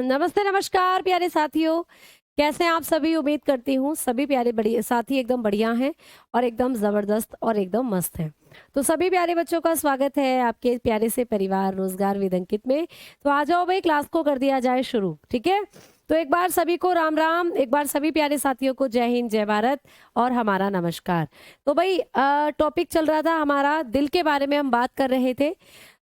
नमस्ते, नमस्कार प्यारे साथियों। कैसे हैं आप सभी? उम्मीद करती हूँ सभी प्यारे बड़ी साथी एकदम बढ़िया हैं और एकदम ज़बरदस्त और एकदम मस्त हैं। तो सभी प्यारे बच्चों का स्वागत है आपके प्यारे से परिवार रोजगार विद अंकित में। तो आ जाओ भाई, क्लास को कर दिया जाए शुरू, ठीक है? तो एक बार सभी को राम राम, एक बार सभी प्यारे साथियों को जय हिंद, जय भारत और हमारा नमस्कार। तो भाई टॉपिक चल रहा था हमारा दिल के बारे में, हम बात कर रहे थे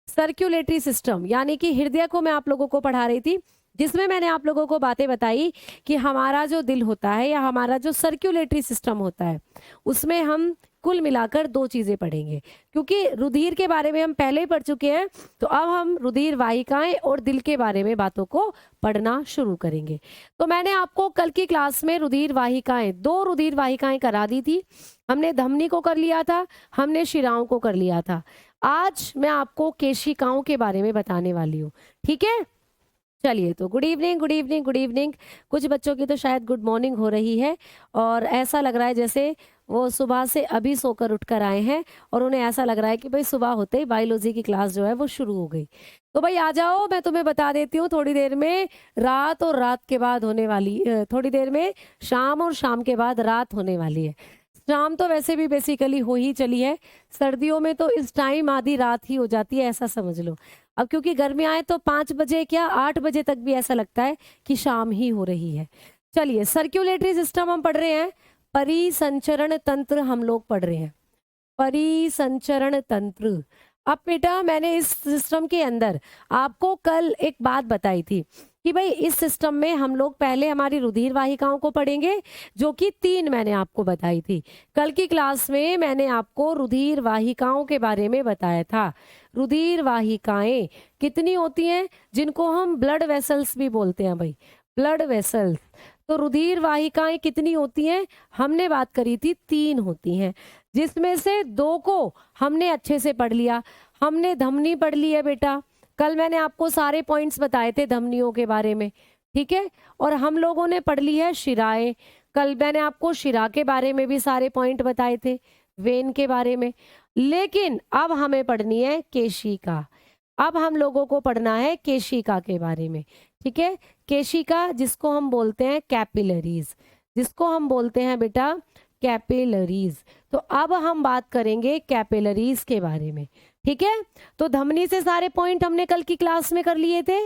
सर्कुलेटरी सिस्टम, यानी कि हृदय को मैं आप लोगों को पढ़ा रही थी, जिसमें मैंने आप लोगों को बातें बताई कि हमारा जो दिल होता है या हमारा जो सर्कुलेटरी सिस्टम होता है, उसमें हम कुल मिलाकर दो चीजें पढ़ेंगे। क्योंकि रुधिर के बारे में हम पहले ही पढ़ चुके हैं, तो अब हम रुधिर वाहिकाएं और दिल के बारे में बातों को पढ़ना शुरू करेंगे। तो मैंने आपको कल की क्लास में रुधिर वाहिकाएं, दो रुधिर वाहिकाएं करा दी थी। हमने धमनी को कर लिया था, हमने शिराओं को कर लिया था। आज मैं आपको केशिकाओं के बारे में बताने वाली हूँ, ठीक है? चलिए, तो good evening, good evening, good evening. कुछ बच्चों की तो शायद गुड मॉर्निंग हो रही है और ऐसा लग रहा है जैसे वो सुबह से अभी सोकर उठकर आए हैं और उन्हें ऐसा लग रहा है कि भाई सुबह होते ही बायोलॉजी की क्लास जो है वो शुरू हो गई। तो भाई आ जाओ, मैं तुम्हें बता देती हूँ थोड़ी देर में रात और रात के बाद होने वाली, थोड़ी देर में शाम और शाम के बाद रात होने वाली है। शाम तो वैसे भी बेसिकली हो ही चली है, सर्दियों में तो इस टाइम आधी रात ही हो जाती है, ऐसा समझ लो। अब क्योंकि गर्मियां आए तो 5 बजे क्या 8 बजे तक भी ऐसा लगता है कि शाम ही हो रही है। चलिए, सर्कुलेटरी सिस्टम हम पढ़ रहे हैं, परिसंचरण तंत्र हम लोग पढ़ रहे हैं, परिसंचरण तंत्र। अब बेटा मैंने इस सिस्टम के अंदर आपको कल एक बात बताई थी कि भाई इस सिस्टम में हम लोग पहले हमारी रुधिर वाहिकाओं को पढ़ेंगे, जो कि 3 मैंने आपको बताई थी। कल की क्लास में मैंने आपको रुधिर वाहिकाओं के बारे में बताया था। रुधिर वाहिकाएं कितनी होती हैं, जिनको हम ब्लड वेसल्स भी बोलते हैं भाई, ब्लड वेसल्स। तो रुधिर वाहिकाएं कितनी होती हैं, हमने बात करी थी 3 होती हैं, जिसमें से 2 को हमने अच्छे से पढ़ लिया। हमने धमनी पढ़ ली है बेटा, कल मैंने आपको सारे पॉइंट्स बताए थे धमनियों के बारे में, ठीक है? और हम लोगों ने पढ़ ली है शिराएं, कल मैंने आपको शिरा के बारे में भी सारे पॉइंट बताए थे, वेन के बारे में। लेकिन अब हमें पढ़नी है केशिका। अब हम लोगों को पढ़ना है केशिका के बारे में, ठीक है? केशिका जिसको हम बोलते हैं कैपिलरीज, जिसको हम बोलते हैं बेटा कैपिलरीज। तो अब हम बात करेंगे कैपिलरीज के बारे में, ठीक है? तो धमनी से सारे पॉइंट हमने कल की क्लास में कर लिए थे,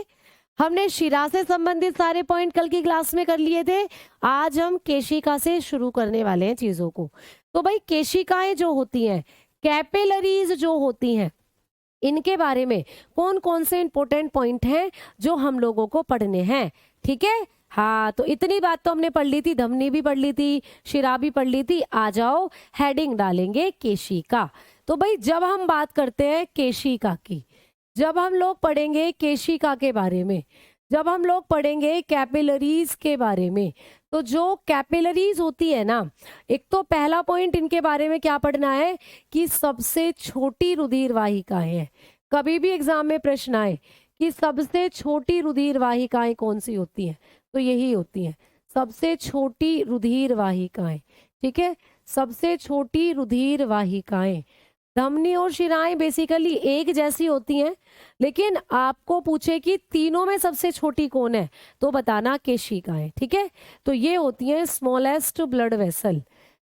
हमने शिरा से संबंधित सारे पॉइंट कल की क्लास में कर लिए थे। आज हम केशिका से शुरू करने वाले हैं चीजों को। तो भाई केशिकाएं जो होती हैं, कैपिलरीज जो होती हैं, इनके बारे में कौन कौन से इंपॉर्टेंट पॉइंट हैं जो हम लोगों को पढ़ने हैं, ठीक है? हाँ, तो इतनी बात तो हमने पढ़ ली थी, धमनी भी पढ़ ली थी, शिरा भी पढ़ ली थी। आ जाओ, हेडिंग डालेंगे केशिका। तो भाई जब हम बात करते हैं केशिका की, जब हम लोग पढ़ेंगे केशिका के बारे में, जब हम लोग पढ़ेंगे कैपिलरीज के बारे में, तो जो कैपिलरीज होती है ना, एक तो पहला पॉइंट इनके बारे में क्या पढ़ना है कि सबसे छोटी रुधिर वाहिकाएं हैं। कभी भी एग्जाम में प्रश्न आए कि सबसे छोटी रुधिर वाहिकाएं कौन सी होती हैं, तो यही होती हैं सबसे छोटी रुधिर वाहिकाएं, ठीक है? सबसे छोटी रुधिर वाहिकाएं। धमनी और शिराएं बेसिकली एक जैसी होती हैं, लेकिन आपको पूछे कि तीनों में सबसे छोटी कौन है, तो बताना केशिकाएं, ठीक है? तो ये होती हैं स्मॉलेस्ट ब्लड वेसल,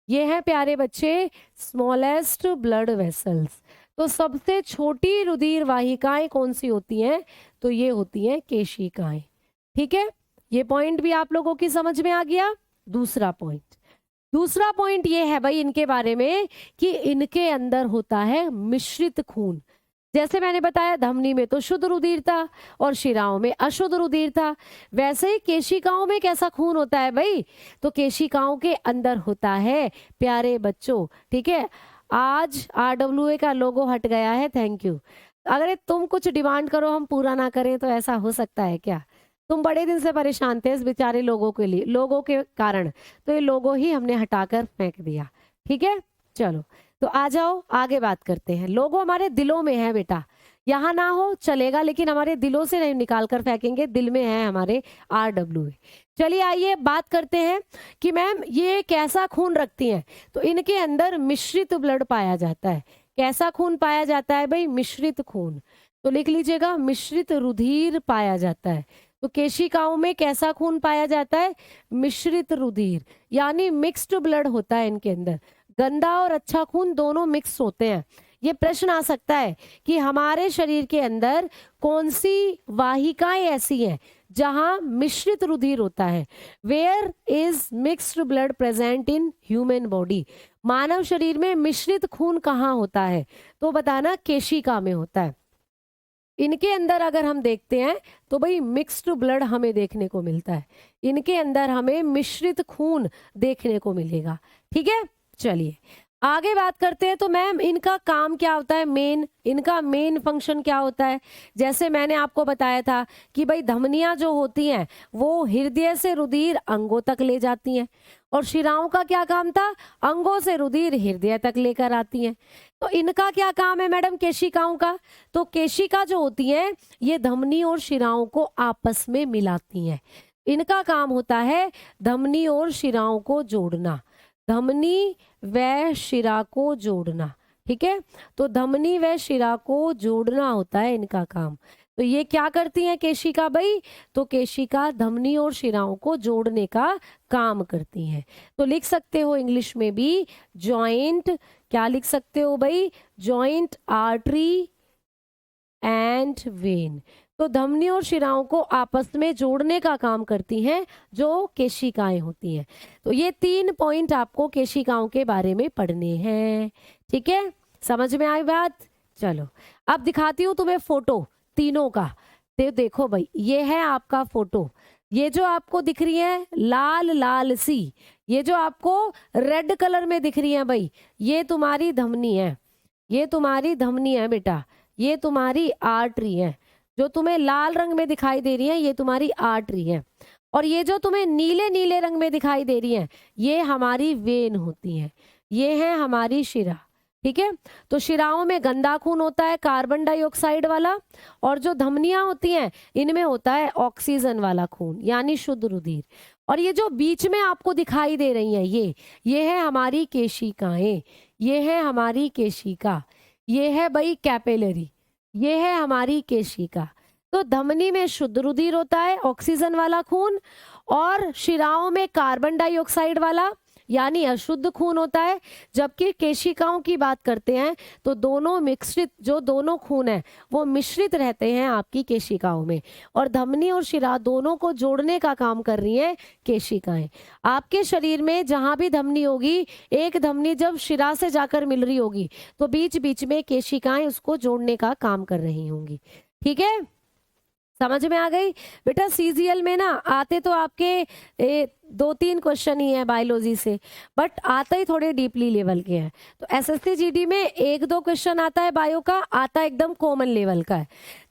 ये है प्यारे बच्चे स्मॉलेस्ट ब्लड वेसल्स। तो सबसे छोटी रुधिर वाहिकाएं कौन सी होती हैं, तो ये होती हैं केशिकाएं, ठीक है? ये पॉइंट भी आप लोगों की समझ में आ गया। दूसरा पॉइंट ये है भाई इनके बारे में कि इनके अंदर होता है मिश्रित खून। जैसे मैंने बताया धमनी में तो शुद्ध रुधिर था और शिराओं में अशुद्ध रुधिर था, वैसे ही केशिकाओं में कैसा खून होता है भाई, तो केशिकाओं के अंदर होता है प्यारे बच्चों, ठीक है? आज RWA का लोगो हट गया है, थैंक यू। अगर तुम कुछ डिमांड करो हम पूरा ना करें तो ऐसा हो सकता है क्या? तुम बड़े दिन से परेशान थे इस बेचारे लोगों के लिए, लोगों के कारण, तो ये लोगो ही हमने हटाकर फेंक दिया, ठीक है? चलो, तो आ जाओ आगे बात करते हैं। लोगो हमारे दिलों में है बेटा, यहाँ ना हो चलेगा, लेकिन हमारे दिलों से नहीं निकाल कर फेंकेंगे, दिल में है हमारे RWA। चलिए आइए बात करते हैं कि मैम ये कैसा खून रखती हैं। तो इनके अंदर मिश्रित ब्लड पाया जाता है। कैसा खून पाया जाता है भाई? मिश्रित खून। तो लिख लीजिएगा मिश्रित रुधिर पाया जाता है। तो केशिकाओं में कैसा खून पाया जाता है? मिश्रित रुधिर, यानी मिक्स्ड ब्लड होता है इनके अंदर। गंदा और अच्छा खून दोनों मिक्स होते हैं। ये प्रश्न आ सकता है कि हमारे शरीर के अंदर कौन सी वाहिकाएं ऐसी हैं जहां मिश्रित रुधिर होता है? Where is mixed blood present in human body? मानव शरीर में मिश्रित खून कहाँ होता है? तो बताना, केशिका में होता है। इनके अंदर अगर हम देखते हैं तो भाई मिक्स्ड ब्लड हमें देखने को मिलता है, इनके अंदर हमें मिश्रित खून देखने को मिलेगा। ठीक है, चलिए आगे बात करते हैं। तो मैम इनका काम क्या होता है? इनका मेन फंक्शन क्या होता है? जैसे मैंने आपको बताया था कि भाई धमनियां जो होती हैं वो हृदय से रुधिर अंगों तक ले जाती हैं, और शिराओं का क्या काम था? अंगों से रुधिर हृदय तक लेकर आती हैं। तो इनका क्या काम है मैडम केशिकाओं का? तो केशिका जो होती है ये धमनी और शिराओं को आपस में मिलाती हैं। इनका काम होता है धमनी और शिराओं को जोड़ना, धमनी व शिरा को जोड़ना। ठीक है, तो धमनी व शिरा को जोड़ना होता है इनका काम। तो ये क्या करती हैं केशिका भाई? तो केशिका धमनी और शिराओं को जोड़ने का काम करती हैं। तो लिख सकते हो इंग्लिश में भी जॉइंट, क्या लिख सकते हो भाई? Joint artery and when. तो धमनी और शिराओं को आपस में जोड़ने का काम करती हैं जो केशिकाएं होती हैं। तो ये 3 पॉइंट आपको केशिकाओं के बारे में पढ़ने हैं। ठीक है, समझ में आई बात? चलो अब दिखाती हूँ तुम्हें फोटो तीनों का। तो देखो भाई, ये है आपका फोटो। ये जो आपको दिख रही है लाल लाल सी, ये जो आपको रेड कलर में दिख रही है भाई, ये तुम्हारी धमनी है, ये तुम्हारी धमनी है बेटा, ये तुम्हारी आर्टरी है। जो तुम्हें लाल रंग में दिखाई दे रही है ये तुम्हारी आर्टरी है, और ये जो तुम्हें नीले नीले रंग में दिखाई दे रही है ये हमारी वेन होती है, ये है हमारी शिरा। ठीक है, तो शिराओं में गंदा खून होता है कार्बन डाइऑक्साइड वाला, और जो धमनियां होती हैं इनमें होता है ऑक्सीजन वाला खून यानी शुद्ध रुधिर। और ये जो बीच में आपको दिखाई दे रही है ये है हमारी केशिकाएं, ये है हमारी केशिका, ये है भाई कैपिलरी, ये है हमारी केशिका। तो धमनी में शुद्ध रुधिर होता है ऑक्सीजन वाला खून, और शिराओं में कार्बन डाइऑक्साइड वाला यानी अशुद्ध खून होता है। जबकि केशिकाओं की बात करते हैं तो दोनों मिश्रित, जो दोनों खून है वो मिश्रित रहते हैं आपकी केशिकाओं में, और धमनी और शिरा दोनों को जोड़ने का काम कर रही हैं केशिकाएं। आपके शरीर में जहां भी धमनी होगी, एक धमनी जब शिरा से जाकर मिल रही होगी तो बीच बीच में केशिकाएं उसको जोड़ने का काम कर रही होंगी। ठीक है, समझ में आ गई बेटा? सीजीएल में ना आते तो आपके 2-3 क्वेश्चन ही है बायोलॉजी से, बट आता ही थोड़े डीपली लेवल के हैं। तो एसएससी जीडी में 1-2 क्वेश्चन आता है बायो का, आता एकदम कॉमन लेवल का है।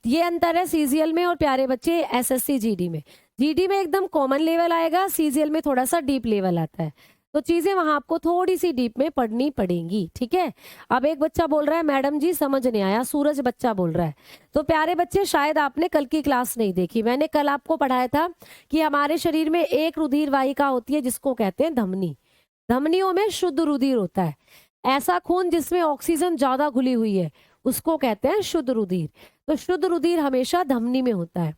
ये अंतर है सीजीएल में और प्यारे बच्चे एसएससी जीडी में। जीडी में एकदम कॉमन लेवल आएगा, सीजीएल में थोड़ा सा डीप लेवल आता है। तो चीजें वहां आपको थोड़ी सी डीप में पढ़नी पड़ेंगी। ठीक है, अब एक बच्चा बोल रहा है मैडम जी समझ नहीं आया, सूरज बच्चा बोल रहा है। तो प्यारे बच्चे शायद आपने कल की क्लास नहीं देखी, मैंने कल आपको पढ़ाया था कि हमारे शरीर में एक रुधिर वाहिका होती है जिसको कहते हैं धमनी। धमनियों में शुद्ध रुधिर होता है, ऐसा खून जिसमें ऑक्सीजन ज्यादा घुली हुई है उसको कहते हैं शुद्ध रुधिर। तो शुद्ध रुधिर हमेशा धमनी में होता है।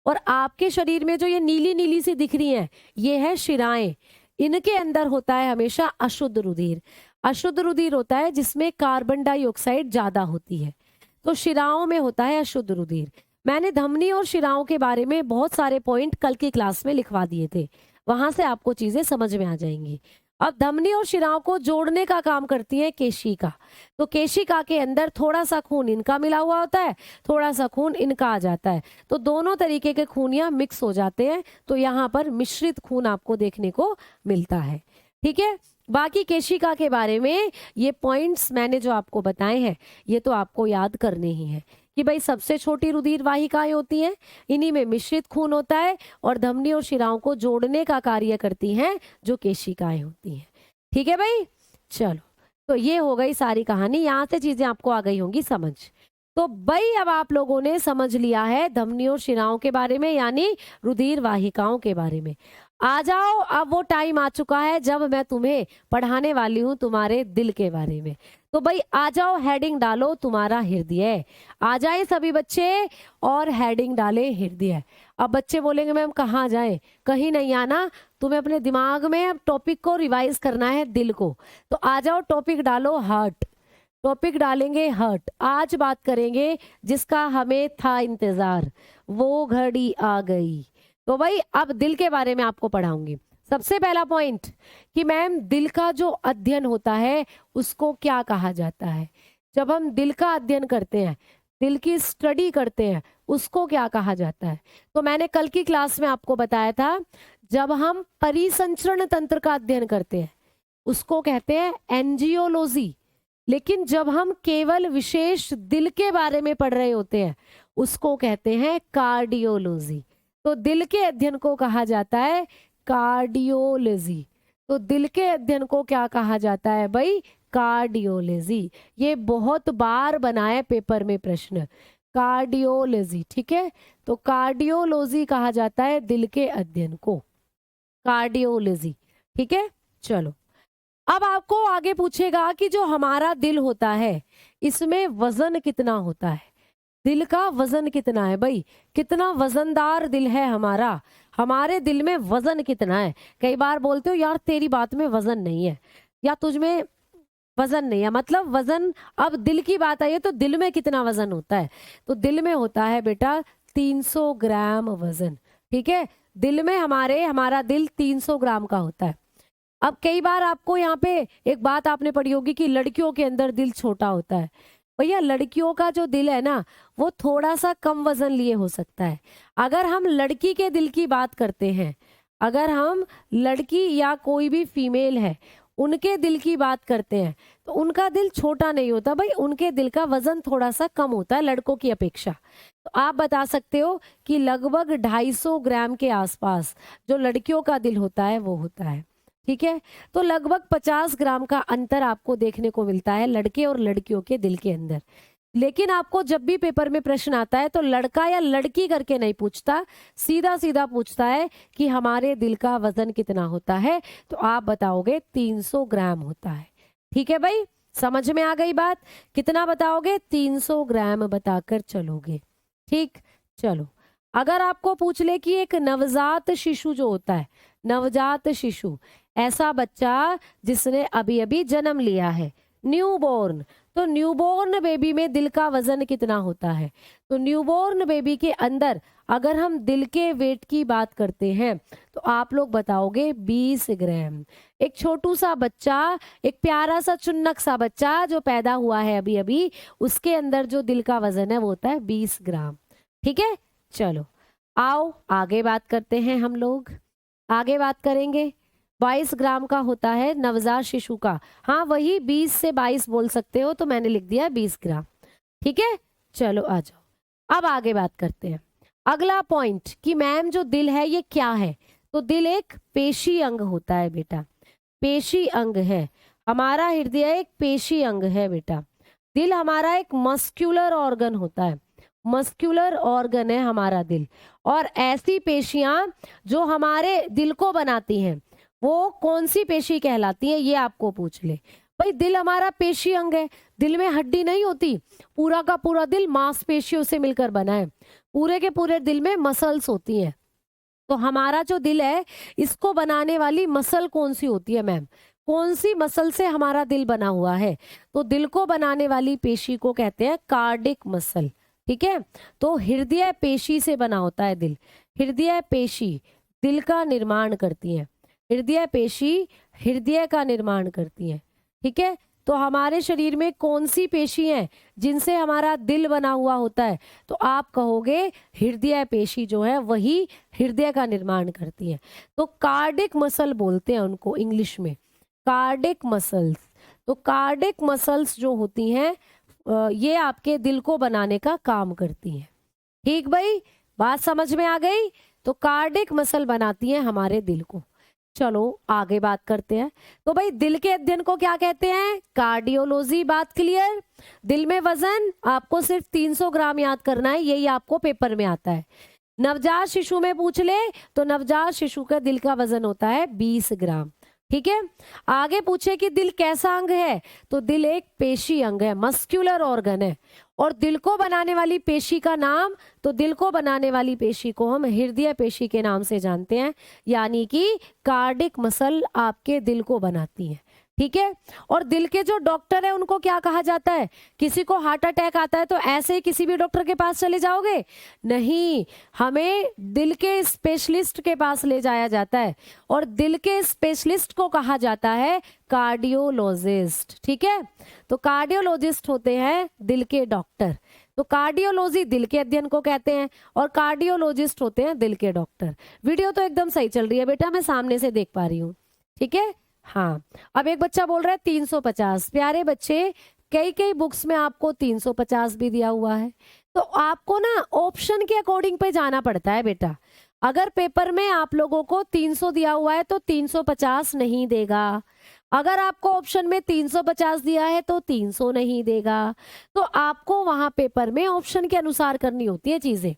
और आपके शरीर में जो ये नीली नीली सी दिख रही है ये है शिराएं, इनके अंदर होता है हमेशा अशुद्ध रुधिर। अशुद्ध रुधिर होता है जिसमें कार्बन डाइऑक्साइड ज्यादा होती है। तो शिराओं में होता है अशुद्ध रुधिर। मैंने धमनी और शिराओं के बारे में बहुत सारे पॉइंट कल की क्लास में लिखवा दिए थे, वहां से आपको चीजें समझ में आ जाएंगी। अब धमनी और शिराओं को जोड़ने का काम करती है केशिका। तो केशिका के अंदर थोड़ा सा खून इनका मिला हुआ होता है, थोड़ा सा खून इनका आ जाता है, तो दोनों तरीके के खून यहाँ मिक्स हो जाते हैं। तो यहाँ पर मिश्रित खून आपको देखने को मिलता है। ठीक है, बाकी केशिका के बारे में ये पॉइंट्स मैंने जो आपको बताए हैं ये तो आपको याद करने ही है कि भाई सबसे छोटी रुधिर वाहिकाएं होती हैं, इन्हीं में मिश्रित खून होता है, और धमनी और शिराओं को जोड़ने का कार्य करती हैं जो केशिकाएं होती हैं। ठीक है भाई, चलो तो ये हो गई सारी कहानी, यहाँ से चीजें आपको आ गई होंगी समझ। तो भाई अब आप लोगों ने समझ लिया है धमनियों शिराओं के बारे में, यानी रुधिर वाहिकाओं के बारे में। आ जाओ, अब वो टाइम आ चुका है जब मैं तुम्हें पढ़ाने वाली हूँ तुम्हारे दिल के बारे में। तो भाई आ जाओ, हेडिंग डालो तुम्हारा हृदय। आ जाए सभी बच्चे और हेडिंग डाले हृदय। अब बच्चे बोलेंगे मैम कहाँ जाएं? कहीं नहीं आना, तुम्हें अपने दिमाग में अब टॉपिक को रिवाइज करना है, दिल को। तो आ जाओ, टॉपिक डालो हार्ट। टॉपिक डालेंगे हर्ट। आज बात करेंगे जिसका हमें था इंतजार, वो घड़ी आ गई। तो भाई अब दिल के बारे में आपको पढ़ाऊंगी। सबसे पहला पॉइंट कि मैम दिल का जो अध्ययन होता है उसको क्या कहा जाता है? जब हम दिल का अध्ययन करते हैं, दिल की स्टडी करते हैं, उसको क्या कहा जाता है? तो मैंने कल की क्लास में आपको बताया था, जब हम परिसंचरण तंत्र का अध्ययन करते हैं उसको कहते हैं एंजियोलॉजी। लेकिन जब हम केवल विशेष दिल के बारे में पढ़ रहे होते हैं उसको कहते हैं कार्डियोलॉजी। तो दिल के अध्ययन को कहा जाता है कार्डियोलॉजी। तो दिल के अध्ययन को क्या कहा जाता है भाई? कार्डियोलॉजी। ये बहुत बार बनाए पेपर में प्रश्न, कार्डियोलॉजी। ठीक है, तो कार्डियोलॉजी कहा जाता है दिल के अध्ययन को, कार्डियोलॉजी। ठीक है, चलो अब आपको आगे पूछेगा कि जो हमारा दिल होता है इसमें वजन कितना होता है? दिल का वजन कितना है भाई? कितना वजनदार दिल है हमारा? हमारे दिल में वजन कितना है? कई बार बोलते हो यार तेरी बात में वजन नहीं है या तुझ में वजन नहीं है, मतलब वजन। अब दिल की बात आई है तो दिल में कितना वजन होता है? तो दिल में होता है बेटा 300 ग्राम वजन। ठीक है, दिल में हमारा दिल 300 ग्राम का होता है। अब कई बार आपको यहाँ पे एक बात आपने पढ़ी होगी कि लड़कियों के अंदर दिल छोटा होता है। भैया लड़कियों का जो दिल है ना वो थोड़ा सा कम वजन लिए हो सकता है। अगर हम लड़की के दिल की बात करते हैं, अगर हम लड़की या कोई भी फीमेल है उनके दिल की बात करते हैं तो उनका दिल छोटा नहीं होता भाई, उनके दिल का वजन थोड़ा सा कम होता है लड़कों की अपेक्षा। तो आप बता सकते हो कि लगभग 250 ग्राम के आसपास जो लड़कियों का दिल होता है वो होता है। ठीक है, तो लगभग 50 ग्राम का अंतर आपको देखने को मिलता है लड़के और लड़कियों के दिल के अंदर। लेकिन आपको जब भी पेपर में प्रश्न आता है तो लड़का या लड़की करके नहीं पूछता, सीधा सीधा पूछता है कि हमारे दिल का वजन कितना होता है? तो आप बताओगे 300 ग्राम होता है। ठीक है भाई, समझ में आ गई बात? कितना बताओगे? 300 ग्राम बताकर चलोगे। ठीक, चलो अगर आपको पूछ ले कि एक नवजात शिशु जो होता है, नवजात शिशु ऐसा बच्चा जिसने अभी अभी जन्म लिया है, न्यूबॉर्न, तो न्यूबॉर्न बेबी में दिल का वजन कितना होता है? तो न्यूबॉर्न बेबी के अंदर अगर हम दिल के वेट की बात करते हैं तो आप लोग बताओगे 20 ग्राम। एक छोटू सा बच्चा, एक प्यारा सा चुन्नक सा बच्चा जो पैदा हुआ है अभी अभी, उसके अंदर जो दिल का वजन है वो होता है 20 ग्राम। ठीक है, चलो आओ आगे बात करते हैं। हम लोग आगे बात करेंगे। 22 ग्राम का होता है नवजात शिशु का। हाँ वही 20 से 22 बोल सकते हो, तो मैंने लिख दिया 20 ग्राम। ठीक है, चलो आ जाओ अब आगे बात करते हैं। अगला पॉइंट कि मैम जो दिल है ये क्या है? तो दिल एक पेशी अंग होता है बेटा, पेशी अंग है। हमारा हृदय एक पेशी अंग है बेटा। दिल हमारा एक मस्क्यूलर ऑर्गन होता है, मस्क्यूलर ऑर्गन है हमारा दिल। और ऐसी पेशियां जो हमारे दिल को बनाती हैं वो कौन सी पेशी कहलाती है ये आपको पूछ ले। भाई दिल हमारा पेशी अंग है, दिल में हड्डी नहीं होती, पूरा का पूरा दिल मांसपेशियों से मिलकर बना है, पूरे के पूरे दिल में मसल्स होती हैं। तो हमारा जो दिल है इसको बनाने वाली मसल कौन सी होती है मैम? कौन सी मसल से हमारा दिल बना हुआ है? तो दिल को बनाने वाली पेशी को कहते हैं कार्डिक मसल। ठीक है, तो हृदय पेशी से बना होता है दिल। हृदय पेशी दिल का निर्माण करती है, हृदय पेशी हृदय का निर्माण करती है। ठीक है, तो हमारे शरीर में कौन सी पेशी है जिनसे हमारा दिल बना हुआ होता है? तो आप कहोगे हृदय पेशी जो है वही हृदय का निर्माण करती है। तो कार्डिक मसल बोलते हैं उनको इंग्लिश में, कार्डिक मसल्स। तो कार्डिक मसल्स जो होती हैं ये आपके दिल को बनाने का काम करती हैं। ठीक भाई, बात समझ में आ गई? तो कार्डिक मसल बनाती हैं हमारे दिल को। चलो आगे बात करते हैं। तो भाई दिल के अध्ययन को क्या कहते हैं? कार्डियोलॉजी। बात क्लियर? दिल में वजन आपको सिर्फ 300 ग्राम याद करना है, यही आपको पेपर में आता है। नवजात शिशु में पूछ ले तो नवजात शिशु का दिल का वजन होता है 20 ग्राम। ठीक है। आगे पूछे कि दिल कैसा अंग है, तो दिल एक पेशी अंग है, मस्क्यूलर ऑर्गन है। और दिल को बनाने वाली पेशी का नाम, तो दिल को बनाने वाली पेशी को हम हृदय पेशी के नाम से जानते हैं, यानी कि कार्डिक मसल आपके दिल को बनाती है। ठीक है। और दिल के जो डॉक्टर है उनको क्या कहा जाता है? किसी को हार्ट अटैक आता है तो ऐसे ही किसी भी डॉक्टर के पास चले जाओगे? नहीं, हमें दिल के स्पेशलिस्ट के पास ले जाया जाता है, और दिल के स्पेशलिस्ट को कहा जाता है कार्डियोलॉजिस्ट। ठीक है। तो कार्डियोलॉजिस्ट होते हैं दिल के डॉक्टर। तो कार्डियोलॉजी दिल के अध्ययन को कहते हैं, और कार्डियोलॉजिस्ट होते हैं दिल के डॉक्टर। वीडियो तो एकदम सही चल रही है बेटा, मैं सामने से देख पा रही हूँ। ठीक है। हाँ, अब एक बच्चा बोल रहा है 350। प्यारे बच्चे, कई कई बुक्स में आपको 350 भी दिया हुआ है, तो आपको ना ऑप्शन के अकॉर्डिंग पे जाना पड़ता है बेटा। अगर पेपर में आप लोगों को 300 दिया हुआ है तो 350 नहीं देगा। अगर आपको ऑप्शन में 350 दिया है तो 300 नहीं देगा। तो आपको वहां पेपर में ऑप्शन के अनुसार करनी होती है चीजें।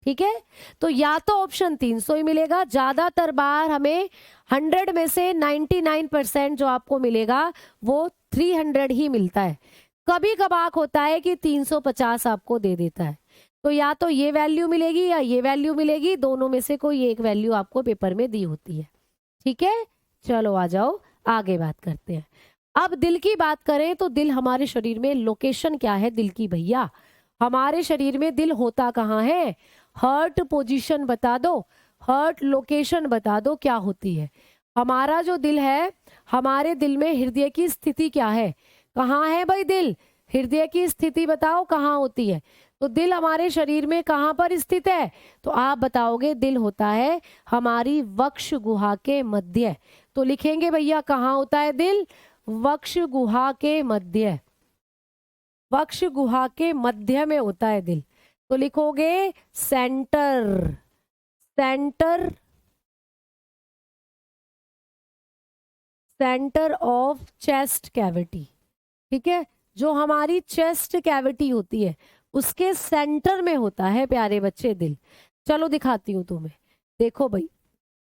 ठीक है। तो या तो ऑप्शन 300 ही मिलेगा, ज्यादातर बार हमें 100 में से 99% जो आपको मिलेगा वो 300 ही मिलता है। कभी कभार होता है कि 350 आपको दे देता है, तो या तो ये वैल्यू मिलेगी या ये वैल्यू मिलेगी, दोनों में से कोई एक वैल्यू आपको पेपर में दी होती है। ठीक है। चलो आ जाओ, आगे बात करते हैं। अब दिल की बात करें तो दिल हमारे शरीर में लोकेशन क्या है दिल की भैया? हमारे शरीर में दिल होता कहाँ है? हार्ट पोजीशन बता दो, हार्ट लोकेशन बता दो क्या होती है। हमारा जो दिल है, हमारे दिल में हृदय की स्थिति क्या है? कहाँ है भाई दिल? हृदय की स्थिति बताओ कहाँ होती है। तो दिल हमारे शरीर में कहाँ पर स्थित है? तो आप बताओगे दिल होता है हमारी वक्ष गुहा के मध्य। तो लिखेंगे भैया कहाँ होता है दिल? वक्ष गुहा के मध्य। वक्ष गुहा के मध्य में होता है दिल। तो लिखोगे centre, centre, centre of chest cavity. ठीक है। जो हमारी चेस्ट कैविटी होती है उसके सेंटर में होता है प्यारे बच्चे दिल। चलो दिखाती हूँ तुम्हें, देखो भाई,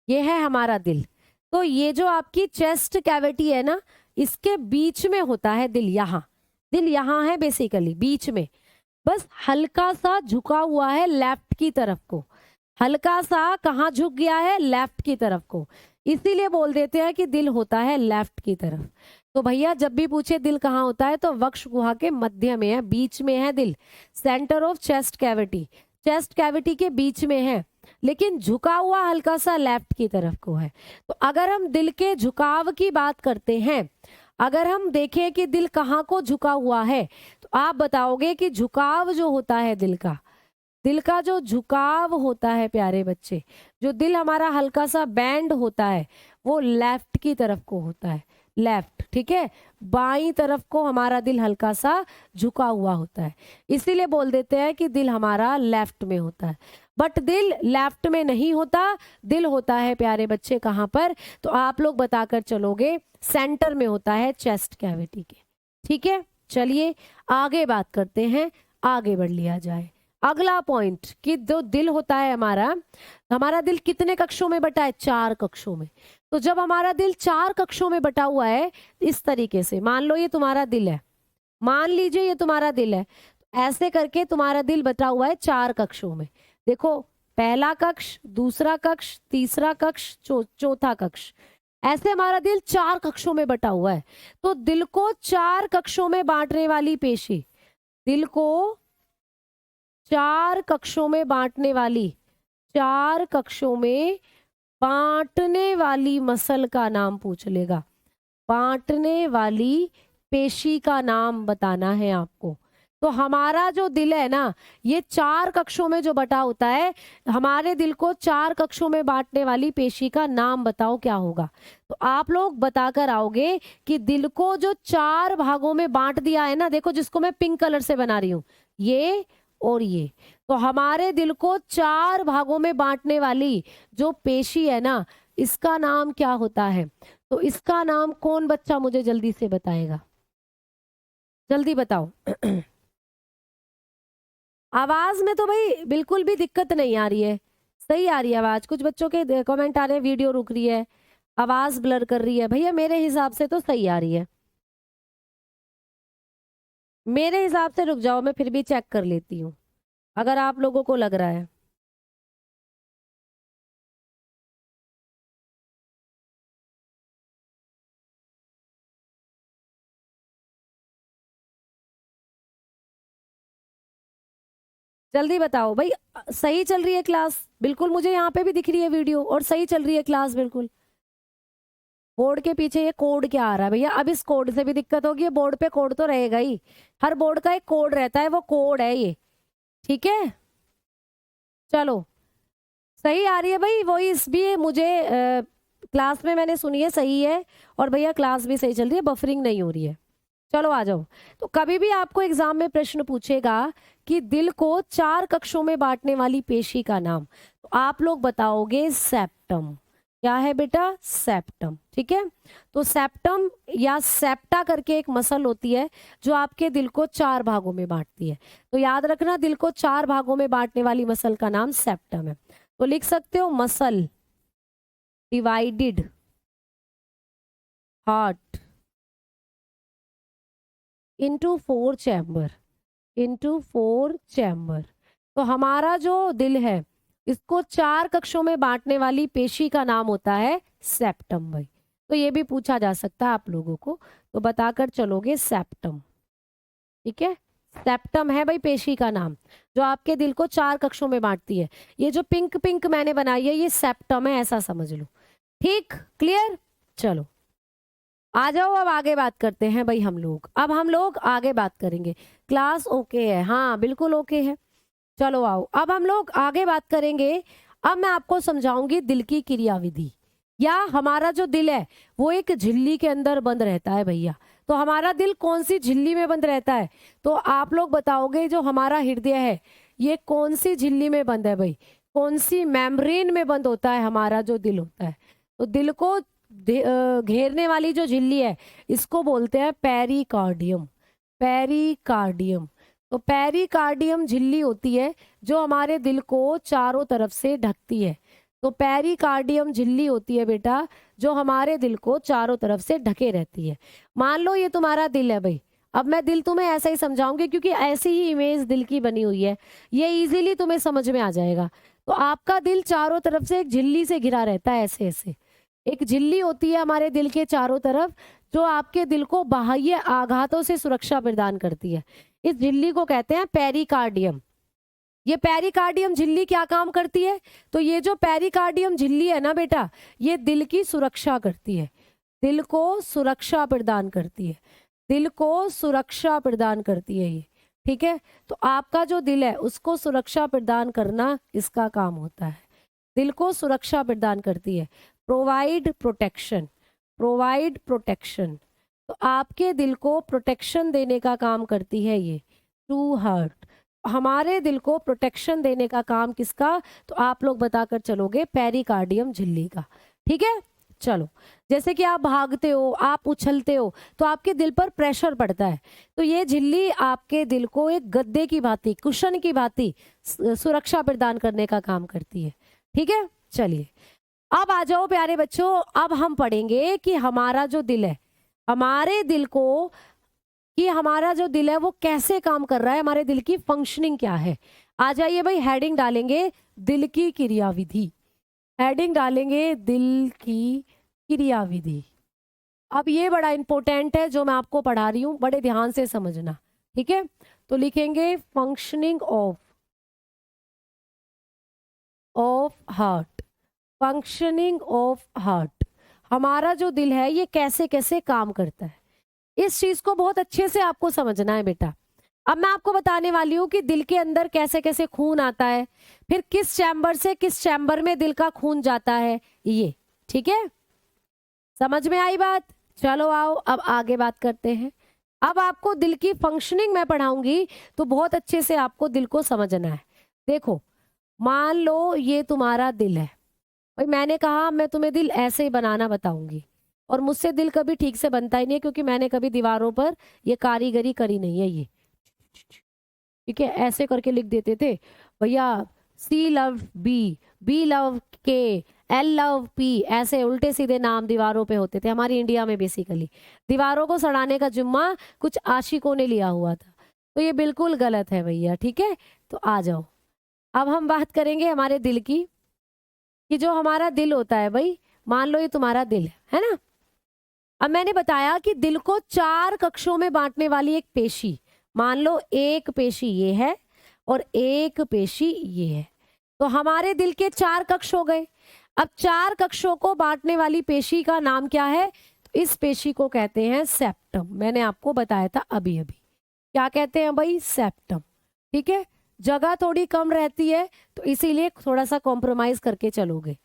ये है हमारा दिल। तो ये जो आपकी चेस्ट कैविटी है ना, इसके बीच में होता है दिल। यहाँ दिल यहाँ है बेसिकली बीच में, बस हल्का सा झुका हुआ है लेफ्ट की तरफ को। हल्का सा कहाँ झुक गया है? लेफ्ट की तरफ को। इसीलिए बोल देते हैं कि दिल होता है लेफ्ट की तरफ। तो भैया जब भी पूछे दिल कहाँ होता है तो वक्ष गुहा के मध्य में है, बीच में है दिल। Centre of chest cavity, chest cavity के बीच में है, लेकिन झुका हुआ हल्का सा लेफ्ट की तरफ को है। तो अगर हम दिल के झुकाव की बात करते हैं, अगर हम देखें कि दिल कहाँ को झुका हुआ है, तो आप बताओगे कि झुकाव जो होता है दिल का जो झुकाव होता है प्यारे बच्चे, जो दिल हमारा हल्का सा बैंड होता है वो लेफ्ट की तरफ को होता है। लेफ्ट, ठीक है। बाईं तरफ को हमारा दिल हल्का सा झुका हुआ होता है, इसीलिए बोल देते हैं कि दिल हमारा लेफ्ट में होता है। बट दिल लेफ्ट में नहीं होता, दिल होता है प्यारे बच्चे कहाँ पर? तो आप लोग बताकर चलोगे सेंटर में होता है चेस्ट कैविटी के। ठीक है। चलिए आगे बात करते हैं, आगे बढ़ लिया जाए। अगला पॉइंट कि जो दिल होता है हमारा दिल कितने कक्षों में बटा है? 4 कक्षों में। तो जब हमारा दिल 4 कक्षों में बटा हुआ है इस तरीके से, मान लो ये तुम्हारा दिल है, मान लीजिए ये तुम्हारा दिल है, ऐसे करके तुम्हारा दिल बटा हुआ है 4 कक्षों में। देखो, पहला कक्ष, दूसरा कक्ष, तीसरा कक्ष, चौथा कक्ष, ऐसे हमारा दिल 4 कक्षों में बटा हुआ है। तो दिल को 4 कक्षों में बांटने वाली पेशी, दिल को 4 कक्षों में बांटने वाली, 4 कक्षों में बांटने वाली मसल का नाम पूछ लेगा। बांटने वाली पेशी का नाम बताना है आपको। तो हमारा जो दिल है ना, ये 4 कक्षों में जो बटा होता है, हमारे दिल को 4 कक्षों में बांटने वाली पेशी का नाम बताओ क्या होगा। तो आप लोग बताकर आओगे कि दिल को जो 4 भागों में बांट दिया है ना, देखो जिसको मैं पिंक कलर से बना रही हूं, ये और ये, तो हमारे दिल को 4 भागों में बांटने वाली जो पेशी है ना, इसका नाम क्या होता है? तो इसका नाम कौन बच्चा मुझे जल्दी से बताएगा? जल्दी बताओ। आवाज में तो भाई बिल्कुल भी दिक्कत नहीं आ रही है, सही आ रही है आवाज। कुछ बच्चों के कमेंट आ रहे हैं वीडियो रुक रही है, आवाज ब्लर कर रही है। भैया मेरे हिसाब से तो सही आ रही है, मेरे हिसाब से। रुक जाओ, मैं फिर भी चेक कर लेती हूँ अगर आप लोगों को लग रहा है। जल्दी बताओ भाई। सही चल रही है क्लास बिल्कुल, मुझे यहाँ पे भी दिख रही है वीडियो और सही चल रही है क्लास बिल्कुल। बोर्ड के पीछे ये कोड क्या आ रहा है भैया? अब इस कोड से भी दिक्कत होगी। बोर्ड पे कोड तो रहेगा ही, हर बोर्ड का एक कोड रहता है, वो कोड है ये। ठीक है चलो, सही आ रही है भाई। वही इस भी मुझे क्लास में मैंने सुनी है सही है, और भैया क्लास भी सही चल रही है, बफरिंग नहीं हो रही है। चलो आ जाओ। तो कभी भी आपको एग्जाम में प्रश्न पूछेगा कि दिल को 4 कक्षों में बांटने वाली पेशी का नाम, तो आप लोग बताओगे सेप्टम। क्या है बेटा? सेप्टम। ठीक है, तो सेप्टम या सेप्टा करके एक मसल होती है जो आपके दिल को 4 भागों में बांटती है। तो याद रखना, दिल को 4 भागों में बांटने वाली मसल का नाम सेप्टम है। तो लिख सकते हो muscle divided heart into 4 chamber, into 4 chamber. तो हमारा जो दिल है इसको 4 कक्षों में बांटने वाली पेशी का नाम होता है सेप्टम भाई। तो ये भी पूछा जा सकता है आप लोगों को, तो बताकर चलोगे सेप्टम। ठीक है, सेप्टम है भाई पेशी का नाम जो आपके दिल को 4 कक्षों में बांटती है। ये जो पिंक पिंक मैंने बनाई है ये सेप्टम है, ऐसा समझ लो। ठीक, क्लियर? चलो आ जाओ, अब आगे बात करते हैं भाई हम लोग। अब हम लोग आगे बात करेंगे। क्लास ओके है? हाँ बिल्कुल ओके है। चलो आओ, अब हम लोग आगे बात करेंगे। अब मैं आपको समझाऊंगी दिल की क्रिया विधि। या हमारा जो दिल है वो एक झिल्ली के अंदर बंद रहता है भैया। तो हमारा दिल कौन सी झिल्ली में बंद रहता है? तो आप लोग बताओगे जो हमारा हृदय है ये कौन सी झिल्ली में बंद है भाई? कौन सी मेम्ब्रेन में बंद होता है हमारा जो दिल होता है? तो दिल को घेरने वाली जो झिल्ली है इसको बोलते हैं पेरिकार्डियम। पेरिकार्डियम। तो पेरिकार्डियम झिल्ली होती है जो हमारे दिल को चारों तरफ से ढकती है। तो पेरिकार्डियम झिल्ली होती है बेटा जो हमारे दिल को चारों तरफ से ढके रहती है। मान लो ये तुम्हारा दिल है भाई। अब मैं दिल तुम्हें ऐसा ही समझाऊंगी क्योंकि ऐसी ही इमेज दिल की बनी हुई है, ये इजीली तुम्हें समझ में आ जाएगा। तो आपका दिल चारों तरफ से एक झिल्ली से घिरा रहता है, ऐसे ऐसे एक झिल्ली होती है हमारे दिल के चारों तरफ जो आपके दिल को बाह्य आघातों से सुरक्षा प्रदान करती है। इस झिल्ली को कहते हैं पेरिकार्डियम। ये पेरिकार्डियम झिल्ली क्या काम करती है? तो ये जो पेरिकार्डियम झिल्ली है ना बेटा, ये दिल की सुरक्षा करती है, दिल को सुरक्षा प्रदान करती है, दिल को सुरक्षा प्रदान करती है ये। ठीक है, तो आपका जो दिल है उसको सुरक्षा प्रदान करना इसका काम होता है, दिल को सुरक्षा प्रदान करती है। Provide protection, provide protection. तो आपके दिल को प्रोटेक्शन देने का काम करती है ये टू हार्ट। हमारे दिल को प्रोटेक्शन देने का काम किसका? तो आप लोग बताकर चलोगे पेरिकार्डियम झिल्ली का। ठीक है, चलो जैसे कि आप भागते हो, आप उछलते हो तो आपके दिल पर प्रेशर पड़ता है। तो ये झिल्ली आपके दिल को एक गद्दे की भांति, कुशन की भांति सुरक्षा प्रदान करने का काम करती है। ठीक है, चलिए अब आ जाओ प्यारे बच्चों। अब हम पढ़ेंगे कि हमारा जो दिल है, हमारे दिल को, कि हमारा जो दिल है वो कैसे काम कर रहा है, हमारे दिल की फंक्शनिंग क्या है। आ जाइए भाई, हेडिंग डालेंगे दिल की क्रियाविधि, हेडिंग डालेंगे दिल की क्रियाविधि। अब ये बड़ा इंपॉर्टेंट है जो मैं आपको पढ़ा रही हूं, बड़े ध्यान से समझना। ठीक है, तो लिखेंगे functioning of heart, functioning of heart. हमारा जो दिल है ये कैसे कैसे काम करता है, इस चीज को बहुत अच्छे से आपको समझना है बेटा। अब मैं आपको बताने वाली हूँ कि दिल के अंदर कैसे कैसे खून आता है, फिर किस चैम्बर से किस चैम्बर में दिल का खून जाता है ये। ठीक है, समझ में आई बात? चलो आओ अब आगे बात करते हैं। अब आपको दिल की फंक्शनिंग मैं पढ़ाऊंगी तो बहुत अच्छे से आपको दिल को समझना है। देखो मान लो ये तुम्हारा दिल है भाई मैंने कहा मैं तुम्हें दिल ऐसे ही बनाना बताऊंगी, और मुझसे दिल कभी ठीक से बनता ही नहीं है, क्योंकि मैंने कभी दीवारों पर ये कारीगरी करी नहीं है। ये ठीक है, ऐसे करके लिख देते थे भैया, सी लव बी, बी लव के, एल लव पी, ऐसे उल्टे सीधे नाम दीवारों पे होते थे हमारी इंडिया में। बेसिकली दीवारों को सड़ाने का जुम्मा कुछ आशिकों ने लिया हुआ था, तो ये बिल्कुल गलत है भैया। ठीक है, तो आ जाओ, अब हम बात करेंगे हमारे दिल की, कि जो हमारा दिल होता है भाई, मान लो ये तुम्हारा दिल है ना। अब मैंने बताया कि दिल को 4 कक्षों में बांटने वाली एक पेशी, मान लो एक पेशी ये है और एक पेशी ये है, तो हमारे दिल के 4 कक्ष हो गए। अब 4 कक्षों को बांटने वाली पेशी का नाम क्या है? तो इस पेशी को कहते हैं सेप्टम। मैंने आपको बताया था अभी अभी, क्या कहते हैं भाई? सेप्टम। ठीक है, जगह थोड़ी कम रहती है तो इसीलिए थोड़ा सा कॉम्प्रोमाइज करके चलोगे।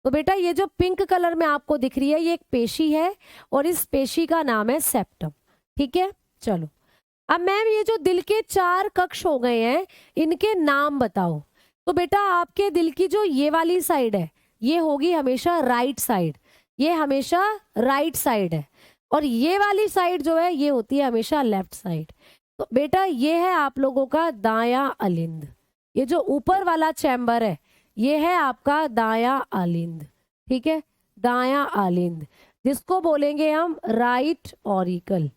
तो बेटा ये जो पिंक कलर में आपको दिख रही है ये एक पेशी है, और इस पेशी का नाम है सेप्टम। ठीक है, चलो अब मैम ये जो दिल के 4 कक्ष हो गए हैं, इनके नाम बताओ। तो बेटा आपके दिल की जो ये वाली साइड है ये होगी हमेशा राइट साइड, ये हमेशा राइट साइड है, और ये वाली साइड जो है ये होती है हमेशा लेफ्ट साइड। तो बेटा ये है आप लोगों का दायां अलिंद, ये जो ऊपर वाला चैम्बर है ये है आपका दायां अलिंद। ठीक है, दायां अलिंद, जिसको बोलेंगे हम राइट ऑरिकल,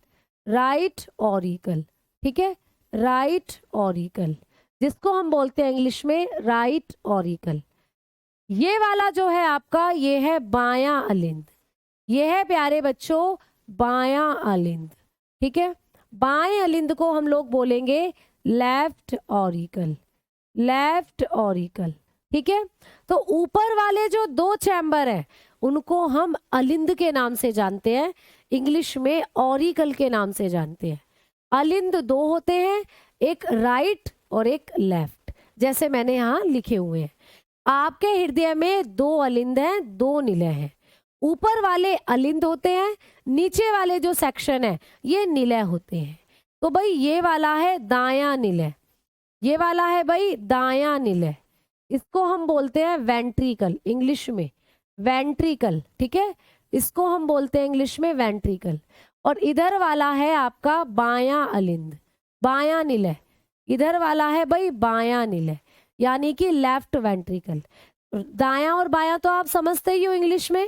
राइट ऑरिकल। ठीक है, राइट ऑरिकल, जिसको हम बोलते हैं इंग्लिश में राइट ऑरिकल। ये वाला जो है आपका ये है बायां अलिंद, ये है प्यारे बच्चों बायां अलिंद। ठीक है, बाएं अलिंद को हम लोग बोलेंगे लेफ्ट ऑरिकल, लेफ्ट ऑरिकल। ठीक है, तो ऊपर वाले जो 2 चैम्बर हैं उनको हम अलिंद के नाम से जानते हैं, इंग्लिश में ऑरिकल के नाम से जानते हैं। अलिंद 2 होते हैं, एक राइट और एक लेफ्ट, जैसे मैंने यहाँ लिखे हुए हैं। आपके हृदय में 2 अलिंद हैं, 2 निलय हैं। ऊपर वाले अलिंद होते हैं, नीचे वाले जो सेक्शन है ये निलय होते हैं। तो भाई ये वाला है दायां निलय, ये वाला है भाई दायां निलय, इसको हम बोलते हैं वेंट्रिकल, इंग्लिश में वेंट्रिकल। ठीक है, इसको हम बोलते हैं इंग्लिश में वेंट्रिकल। और इधर वाला है आपका बायां अलिंद, बायां निलय, इधर वाला है भाई बायां निलय, यानी कि लेफ्ट वेंट्रिकल। दायां और बायां तो आप समझते ही हो इंग्लिश में,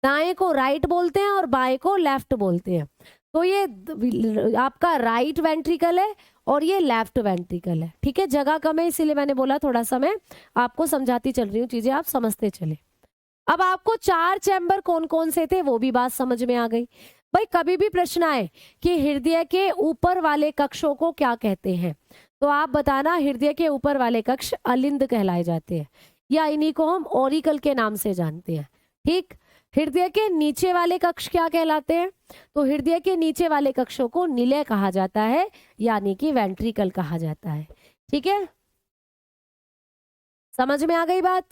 दाएं को राइट बोलते हैं और बाएं को लेफ्ट बोलते हैं। तो ये आपका राइट वेंट्रिकल है और ये लेफ्ट वेंट्रिकल है। ठीक है, जगह कम है इसीलिए मैंने बोला थोड़ा सा मैं आपको समझाती चल रही हूँ, चीजें आप समझते चले। अब आपको 4 चैम्बर कौन कौन से थे वो भी बात समझ में आ गई। भाई कभी भी प्रश्न आए कि हृदय के ऊपर वाले कक्षों को क्या कहते हैं, तो आप बताना हृदय के ऊपर वाले कक्ष अलिंद कहलाए जाते हैं, या इन्हीं को हम ऑरिकल के नाम से जानते हैं। ठीक, हृदय के नीचे वाले कक्ष क्या कहलाते हैं? तो हृदय के नीचे वाले कक्षों को निलय कहा जाता है, यानी कि वेंट्रिकल कहा जाता है। ठीक है, समझ में आ गई बात?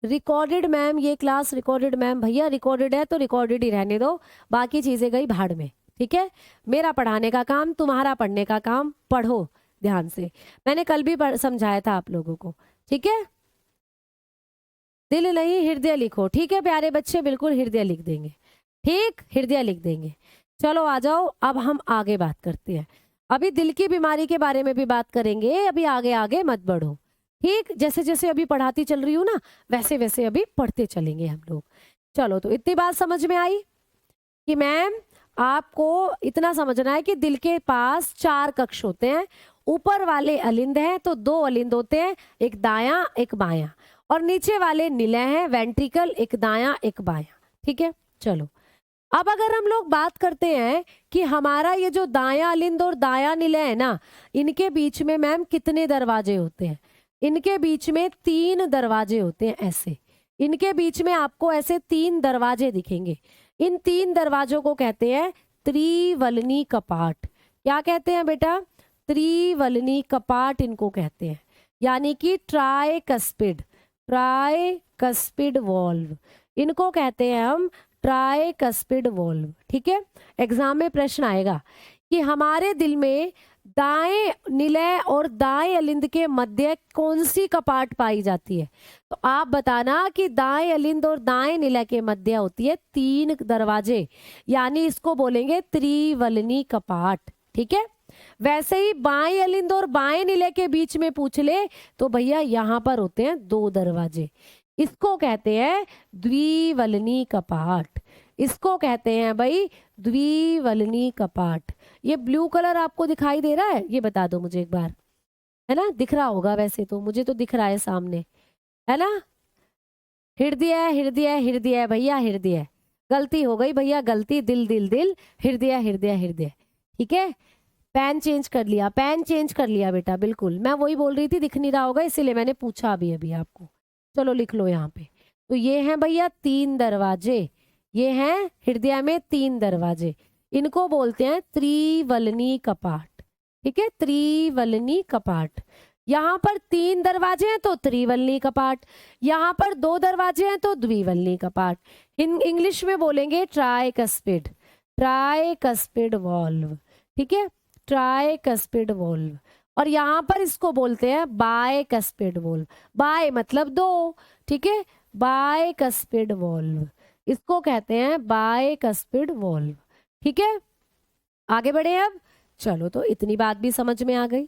रिकॉर्डेड मैम, ये क्लास रिकॉर्डेड मैम, भैया रिकॉर्डेड है तो रिकॉर्डेड ही रहने दो, बाकी चीजें गई भाड़ में। ठीक है, मेरा पढ़ाने का काम, तुम्हारा पढ़ने का काम, पढ़ो ध्यान से। मैंने कल भी समझाया था आप लोगों को। ठीक है, दिल नहीं हृदय लिखो। ठीक है प्यारे बच्चे, बिल्कुल हृदय लिख देंगे। ठीक, हृदय लिख देंगे। चलो आ जाओ, अब हम आगे बात करते हैं। अभी दिल की बीमारी के बारे में भी बात करेंगे, अभी आगे आगे मत बढ़ो। ठीक, जैसे जैसे अभी पढ़ाती चल रही हूँ ना वैसे वैसे अभी पढ़ते चलेंगे हम लोग। चलो, तो इतनी बात समझ में आई कि मैम आपको इतना समझना है कि दिल के पास 4 कक्ष होते हैं, ऊपर वाले अलिंद हैं तो 2 अलिंद होते हैं, एक दायां एक बायां, और नीचे वाले निलय हैं वेंट्रिकल, एक दायां एक बायां। ठीक है, चलो अब अगर हम लोग बात करते हैं कि हमारा ये जो दायां अलिंद और दायां निलय है ना, इनके बीच में मैम कितने दरवाजे होते हैं? इनके बीच में 3 दरवाजे होते हैं, ऐसे इनके बीच में आपको ऐसे 3 दरवाजे दिखेंगे। इन 3 दरवाजों को कहते हैं त्रिवलनी कपाट। क्या कहते हैं बेटा? त्रिवलनी कपाट इनको कहते हैं, यानी कि ट्राइकस्पिड, ट्राइकस्पिड वॉल्व इनको कहते हैं हम, ट्राइकस्पिड वॉल्व। ठीक है, एग्जाम में प्रश्न आएगा कि हमारे दिल में दाएं निलय और दाएं अलिंद के मध्य कौन सी कपाट पाई जाती है? तो आप बताना कि दाएं अलिंद और दाएं निलय के मध्य होती है 3 दरवाजे, यानी इसको बोलेंगे त्रिवलनी कपाट। ठीक है, वैसे ही बाएं अलिंद और बाएं निलय के बीच में पूछ ले तो भैया यहाँ पर होते हैं 2 दरवाजे, इसको कहते हैं द्विवलनी कपाट। इसको कहते हैं भाई द्विवलनी कपाट। ये ब्लू कलर आपको दिखाई दे रहा है, ये बता दो मुझे एक बार, है ना? दिख रहा होगा, वैसे तो मुझे तो दिख रहा है सामने, है ना? हृदय हृदय हृदय भैया, हृदय। गलती हो गई भैया, गलती, दिल दिल दिल, हृदय हृदय हृदय। ठीक है, पेन चेंज कर लिया, पेन चेंज कर लिया बेटा, बिल्कुल मैं वही बोल रही थी, दिख नहीं रहा होगा इसीलिए मैंने पूछा अभी अभी आपको। चलो लिख लो यहाँ पे। तो ये हैं भैया 3 दरवाजे, ये हैं हृदय में 3 दरवाजे, इनको बोलते हैं त्रिवलनी कपाट। ठीक है, त्रिवलनी कपाट। यहाँ पर 3 दरवाजे हैं तो त्रिवलनी कपाट, यहाँ पर 2 दरवाजे हैं तो द्विवलनी कपाट। इन इंग्लिश में बोलेंगे ट्राइकस्पिड, ट्राइकस्पिड वॉल्व। ठीक है, ट्राइकस्पिड वॉल्व। और यहाँ पर इसको बोलते हैं बाइकस्पिड वॉल्व, बाय मतलब 2। ठीक है, बाइकस्पिड वॉल्व, इसको कहते हैं बाइकस्पिड वॉल्व। ठीक है, आगे बढ़े अब। चलो, तो इतनी बात भी समझ में आ गई।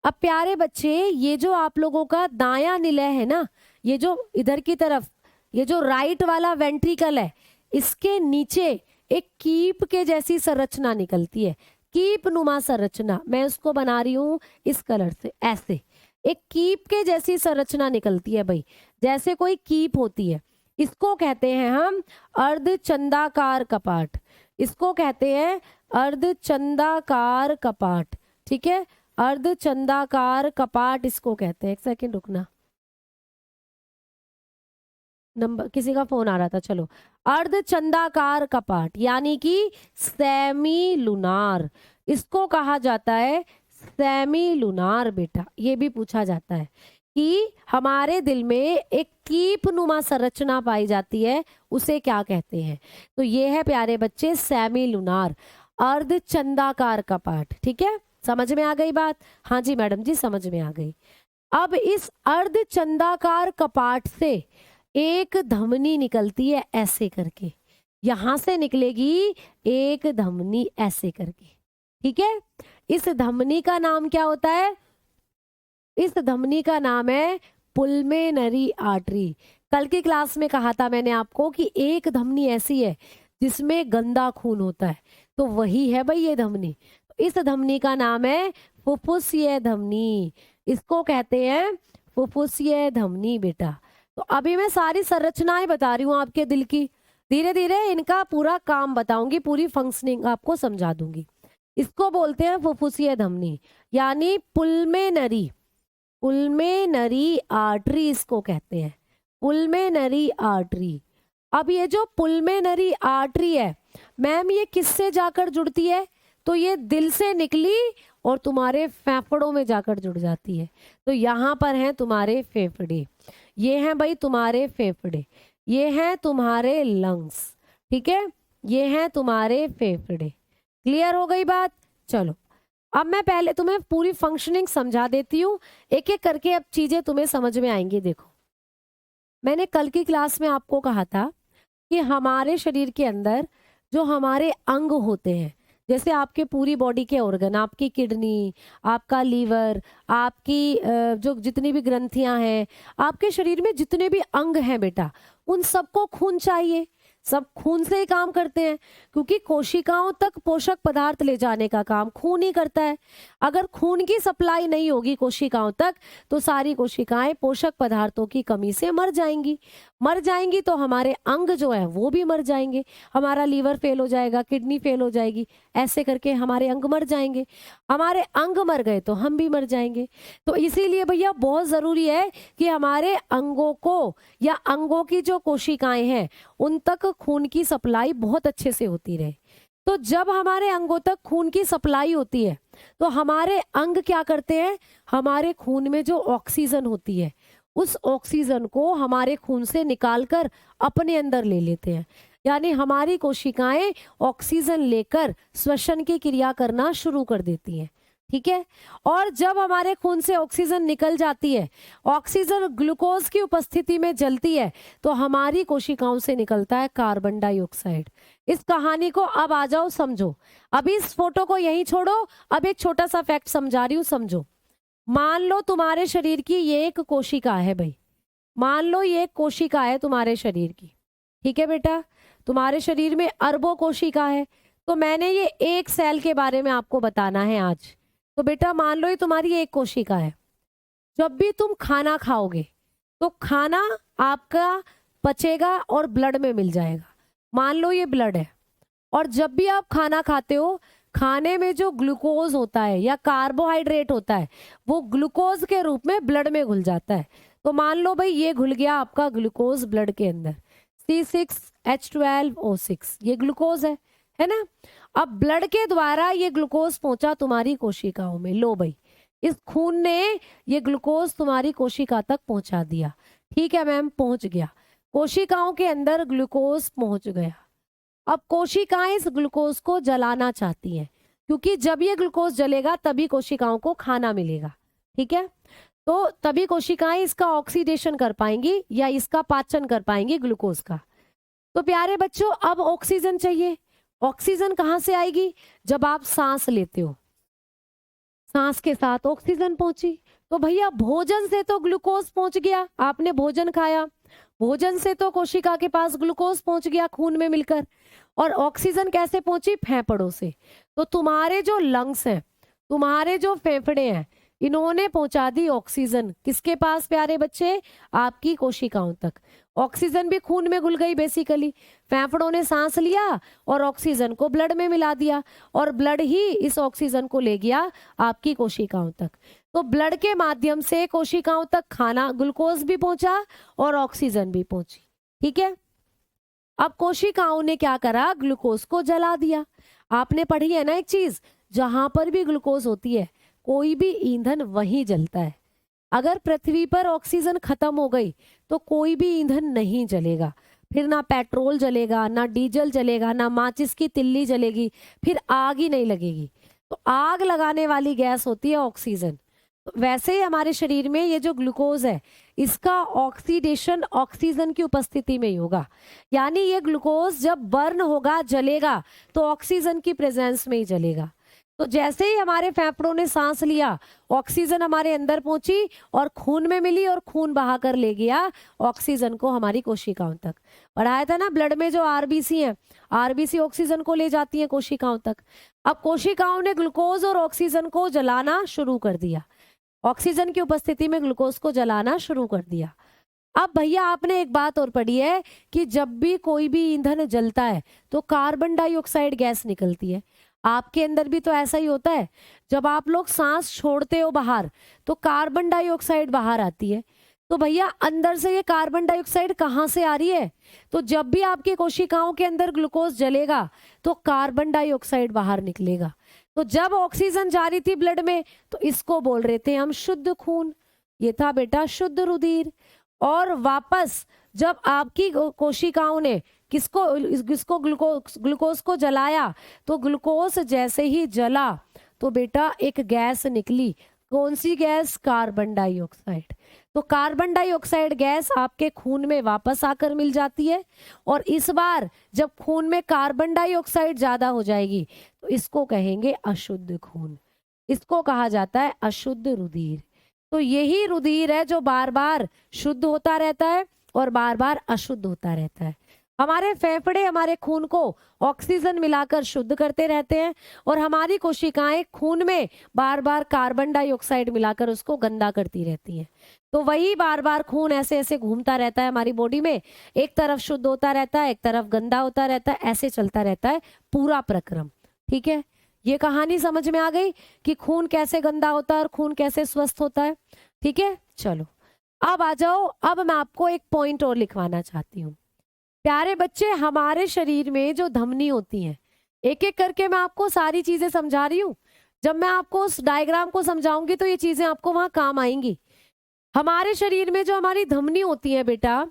अब प्यारे बच्चे, ये जो आप लोगों का दायां निलय है ना, ये जो इधर की तरफ, ये जो राइट वाला वेंट्रिकल है, इसके नीचे एक कीप के जैसी संरचना निकलती है, कीप नुमा संरचना। मैं उसको बना रही हूं इस कलर से, ऐसे एक कीप के जैसी संरचना निकलती है भाई, जैसे कोई कीप होती है। इसको कहते हैं हम अर्धचंदाकार कपाट, इसको कहते हैं अर्धचंदाकार कपाट। ठीक है, अर्धचंदाकार कपाट इसको कहते हैं। एक सेकंड रुकना, नंबर किसी का फोन आ रहा था। चलो, अर्धचंदाकार कपाट यानी कि सेमी लुनार, इसको कहा जाता है सेमी लुनार बेटा। ये भी पूछा जाता है कि हमारे दिल में एक कीप नुमा संरचना पाई जाती है, उसे क्या कहते हैं? तो ये है प्यारे बच्चे सेमी लुनार, अर्धचंदाकार कपाट। ठीक है, समझ में आ गई बात? हाँ जी मैडम जी, समझ में आ गई। अब इस अर्धचंदाकार कपाट से एक धमनी निकलती है ऐसे करके, यहां से निकलेगी एक धमनी ऐसे करके। ठीक है, इस धमनी का नाम क्या होता है? इस धमनी का नाम है पुल्मेनरी आर्टरी। कल की क्लास में कहा था मैंने आपको कि एक धमनी ऐसी है जिसमें गंदा खून होता है, तो वही है भाई ये धमनी। इस धमनी का नाम है फुफ्फुसीय धमनी, इसको कहते हैं फुफ्फुसीय धमनी बेटा। तो अभी मैं सारी संरचनाएं बता रही हूँ आपके दिल की, धीरे धीरे इनका पूरा काम बताऊंगी, पूरी फंक्शनिंग आपको समझा दूंगी। इसको बोलते हैं फुफ्फुसीय धमनी, यानी पुल्मेनरी, पुल्मेनरी आर्टरी इसको कहते हैं, पुल्मेनरी आर्टरी। अब ये जो पुल्मेनरी आर्टरी है मैम, ये किससे जाकर जुड़ती है? तो ये दिल से निकली और तुम्हारे फेफड़ों में जाकर जुड़ जाती है। तो यहाँ पर हैं तुम्हारे फेफड़े, ये हैं भाई तुम्हारे फेफड़े, ये हैं तुम्हारे लंग्स। ठीक है, ये हैं तुम्हारे फेफड़े। क्लियर हो गई बात? चलो, अब मैं पहले तुम्हें पूरी फंक्शनिंग समझा देती हूँ, एक एक करके अब चीजें तुम्हें समझ में आएंगी। देखो, मैंने कल की क्लास में आपको कहा था कि हमारे शरीर के अंदर जो हमारे अंग होते हैं, जैसे आपके पूरी बॉडी के ऑर्गन, आपकी किडनी, आपका लीवर, आपकी जो जितनी भी ग्रंथियां हैं, आपके शरीर में जितने भी अंग हैं बेटा, उन सबको खून चाहिए। सब खून से ही काम करते हैं, क्योंकि कोशिकाओं तक पोषक पदार्थ ले जाने का काम खून ही करता है। अगर खून की सप्लाई नहीं होगी कोशिकाओं तक, तो सारी कोशिकाएं पोषक पदार्थों की कमी से मर जाएंगी। मर जाएंगी तो हमारे अंग जो है वो भी मर जाएंगे, हमारा लीवर फेल हो जाएगा, किडनी फेल हो जाएगी, ऐसे करके हमारे अंग मर जाएंगे। हमारे अंग मर गए तो हम भी मर जाएंगे। तो इसीलिए भैया बहुत जरूरी है कि हमारे अंगों को, या अंगों की जो कोशिकाएं हैं, उन तक खून की सप्लाई बहुत अच्छे से होती रहे। तो जब हमारे अंगों तक खून की सप्लाई होती है तो हमारे अंग क्या करते हैं? हमारे खून में जो ऑक्सीजन होती है, उस ऑक्सीजन को हमारे खून से निकालकर अपने अंदर ले लेते हैं। यानी हमारी कोशिकाएं ऑक्सीजन लेकर श्वसन की क्रिया करना शुरू कर देती हैं। ठीक है। और जब हमारे खून से ऑक्सीजन निकल जाती है, ऑक्सीजन ग्लूकोज की उपस्थिति में जलती है, तो हमारी कोशिकाओं से निकलता है कार्बन डाइऑक्साइड। इस कहानी को अब आ जाओ समझो। अभी इस फोटो को यहीं छोड़ो, अब एक छोटा सा फैक्ट समझा रही हूं, समझो। मान लो तुम्हारे शरीर की ये एक कोशिका है भाई, मान लो ये एक कोशिका है तुम्हारे शरीर की, ठीक है बेटा। तुम्हारे शरीर में अरबों कोशिका है, तो मैंने ये एक सेल के बारे में आपको बताना है आज। तो बेटा मान लो ये तुम्हारी एक कोशिका है। जब भी तुम खाना खाओगे तो खाना आपका पचेगा और ब्लड में मिल जाएगा। मान लो ये ब्लड है, और जब भी आप खाना खाते हो, खाने में जो ग्लूकोज होता है या कार्बोहाइड्रेट होता है, वो ग्लूकोज के रूप में ब्लड में घुल जाता है। तो मान लो भाई ये घुल गया आपका ग्लूकोज ब्लड के अंदर, C6H12O6, ये ग्लूकोज है ना। अब ब्लड के द्वारा ये ग्लूकोज पहुंचा तुम्हारी कोशिकाओं में। लो भाई, इस खून ने ये ग्लूकोज तुम्हारी कोशिका तक पहुंचा दिया। ठीक है मैम, पहुंच गया, कोशिकाओं के अंदर ग्लूकोज पहुंच गया। अब कोशिकाएं इस ग्लूकोज को जलाना चाहती हैं, क्योंकि जब ये ग्लूकोज जलेगा तभी कोशिकाओं को खाना मिलेगा। ठीक है, तो तभी कोशिकाएं इसका ऑक्सीडेशन कर पाएंगी या इसका पाचन कर पाएंगी ग्लूकोज का। तो प्यारे बच्चों, अब ऑक्सीजन चाहिए। ऑक्सीजन कहाँ से आएगी? जब आप सांस लेते हो, सांस के साथ ऑक्सीजन पहुंची। तो भैया भोजन से तो ग्लूकोज पहुंच गया, आपने भोजन खाया, भोजन से तो कोशिका के पास ग्लूकोज पहुंच गया खून में मिलकर। और ऑक्सीजन कैसे पहुंची? फेफड़ों से। तो तुम्हारे जो लंग्स हैं, तुम्हारे जो फेफड़े हैं, इन्होंने पहुंचा दी ऑक्सीजन किसके पास प्यारे बच्चे? आपकी कोशिकाओं तक। ऑक्सीजन भी खून में घुल गई बेसिकली। फेफड़ों ने सांस लिया और ऑक्सीजन को ब्लड में मिला दिया, और ब्लड ही इस ऑक्सीजन को ले गया आपकी कोशिकाओं तक। तो ब्लड के माध्यम से कोशिकाओं तक खाना, ग्लूकोज भी पहुंचा और ऑक्सीजन भी पहुंची। ठीक है, अब कोशिकाओं ने क्या करा? ग्लूकोज को जला दिया। आपने पढ़ी है ना एक चीज, जहां पर भी ग्लूकोज होती है कोई भी ईंधन वहीं जलता है। अगर पृथ्वी पर ऑक्सीजन खत्म हो गई तो कोई भी ईंधन नहीं जलेगा, फिर ना पेट्रोल जलेगा, ना डीजल जलेगा, ना माचिस की तिल्ली जलेगी, फिर आग ही नहीं लगेगी। तो आग लगाने वाली गैस होती है ऑक्सीजन। तो वैसे ही हमारे शरीर में ये जो ग्लूकोज है, इसका ऑक्सीडेशन ऑक्सीजन की उपस्थिति में ही होगा। यानी ये ग्लूकोज जब बर्न होगा, जलेगा, तो ऑक्सीजन की प्रेजेंस में ही जलेगा। तो जैसे ही हमारे फेफड़ों ने सांस लिया, ऑक्सीजन हमारे अंदर पहुंची और खून में मिली, और खून बहाकर ले गया ऑक्सीजन को हमारी कोशिकाओं तक। पढ़ाया था ना, ब्लड में जो आरबीसी है, आरबीसी ऑक्सीजन को ले जाती है कोशिकाओं तक। अब कोशिकाओं ने ग्लूकोज और ऑक्सीजन को जलाना शुरू कर दिया, ऑक्सीजन की उपस्थिति में ग्लूकोज को जलाना शुरू कर दिया। अब भैया आपने एक बात और पढ़ी है कि जब भी कोई भी ईंधन जलता है तो कार्बन डाइऑक्साइड गैस निकलती है। आपके अंदर भी तो ऐसा ही होता है, जब आप लोग सांस छोड़ते हो बाहर तो कार्बन डाइऑक्साइड बाहर आती है। तो भैया अंदर से ये कार्बन डाइऑक्साइड कहाँ से आ रही है? तो जब भी आपकी कोशिकाओं के अंदर ग्लूकोज जलेगा तो कार्बन डाइऑक्साइड बाहर निकलेगा। तो जब ऑक्सीजन जा रही थी ब्लड में, तो इसको बोल रहे थे हम शुद्ध खून, ये था बेटा शुद्ध रुधिर। और वापस जब आपकी कोशिकाओं ने किसको ग्लूकोज को जलाया, तो ग्लूकोज जैसे ही जला तो बेटा एक गैस निकली। कौन सी गैस? Carbon dioxide. तो कार्बन डाइऑक्साइड गैस आपके खून में वापस आकर मिल जाती है, और इस बार जब खून में कार्बन डाइऑक्साइड ज्यादा हो जाएगी तो इसको कहेंगे अशुद्ध खून, इसको कहा जाता है अशुद्ध रुधिर। तो यही रुधिर है जो बार बार शुद्ध होता रहता है और बार बार अशुद्ध होता रहता है। हमारे फेफड़े हमारे खून को ऑक्सीजन मिलाकर शुद्ध करते रहते हैं, और हमारी कोशिकाएं खून में बार बार कार्बन डाइऑक्साइड मिलाकर उसको गंदा करती रहती हैं। तो वही बार बार खून ऐसे ऐसे घूमता रहता है हमारी बॉडी में, एक तरफ शुद्ध होता रहता है, एक तरफ गंदा होता रहता है, ऐसे चलता रहता है पूरा प्रक्रम। ठीक है, ये कहानी समझ में आ गई कि खून कैसे गंदा होता है और खून कैसे स्वस्थ होता है। ठीक है, चलो अब आ जाओ। अब मैं आपको एक पॉइंट और लिखवाना चाहती हूँ। प्यारे बच्चे, हमारे शरीर में जो धमनी होती हैं, एक एक करके मैं आपको सारी चीजें समझा रही हूँ। जब मैं आपको उस डायग्राम को समझाऊंगी तो ये चीजें आपको वहां काम आएंगी। हमारे शरीर में जो हमारी धमनी होती है बेटा,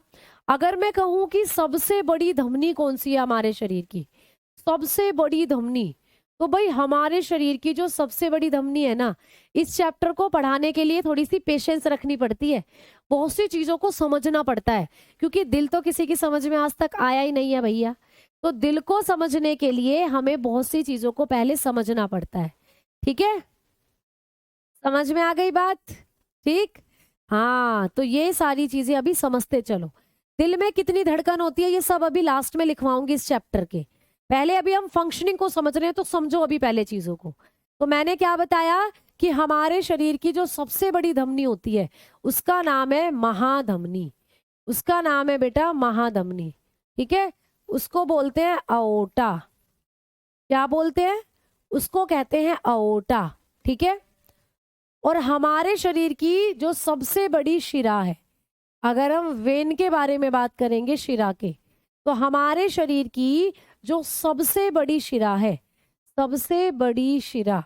अगर मैं कहूँ कि सबसे बड़ी धमनी कौन सी है हमारे शरीर की, सबसे बड़ी धमनी, तो भाई हमारे शरीर की जो सबसे बड़ी धमनी है ना, इस चैप्टर को पढ़ाने के लिए थोड़ी सी पेशेंस रखनी पड़ती है, बहुत सी चीजों को समझना पड़ता है, क्योंकि दिल तो किसी की समझ में आज तक आया ही नहीं है भैया। तो दिल को समझने के लिए हमें बहुत सी चीजों को पहले समझना पड़ता है। ठीक है, समझ में आ गई बात? ठीक, हाँ, तो ये सारी चीजें अभी समझते चलो। दिल में कितनी धड़कन होती है ये सब अभी लास्ट में लिखवाऊंगी इस चैप्टर के। पहले अभी हम फंक्शनिंग को समझ रहे हैं, तो समझो अभी पहले चीजों को। तो मैंने क्या बताया कि हमारे शरीर की जो सबसे बड़ी धमनी होती है उसका नाम है महाधमनी। उसका नाम है बेटा महाधमनी। ठीक है, उसको बोलते हैं अओटा। क्या बोलते हैं? उसको कहते हैं अओटा। ठीक है, और हमारे शरीर की जो सबसे बड़ी शिरा है, अगर हम वेन के बारे में बात करेंगे शिरा के, तो हमारे शरीर की जो सबसे बड़ी शिरा है, सबसे बड़ी शिरा,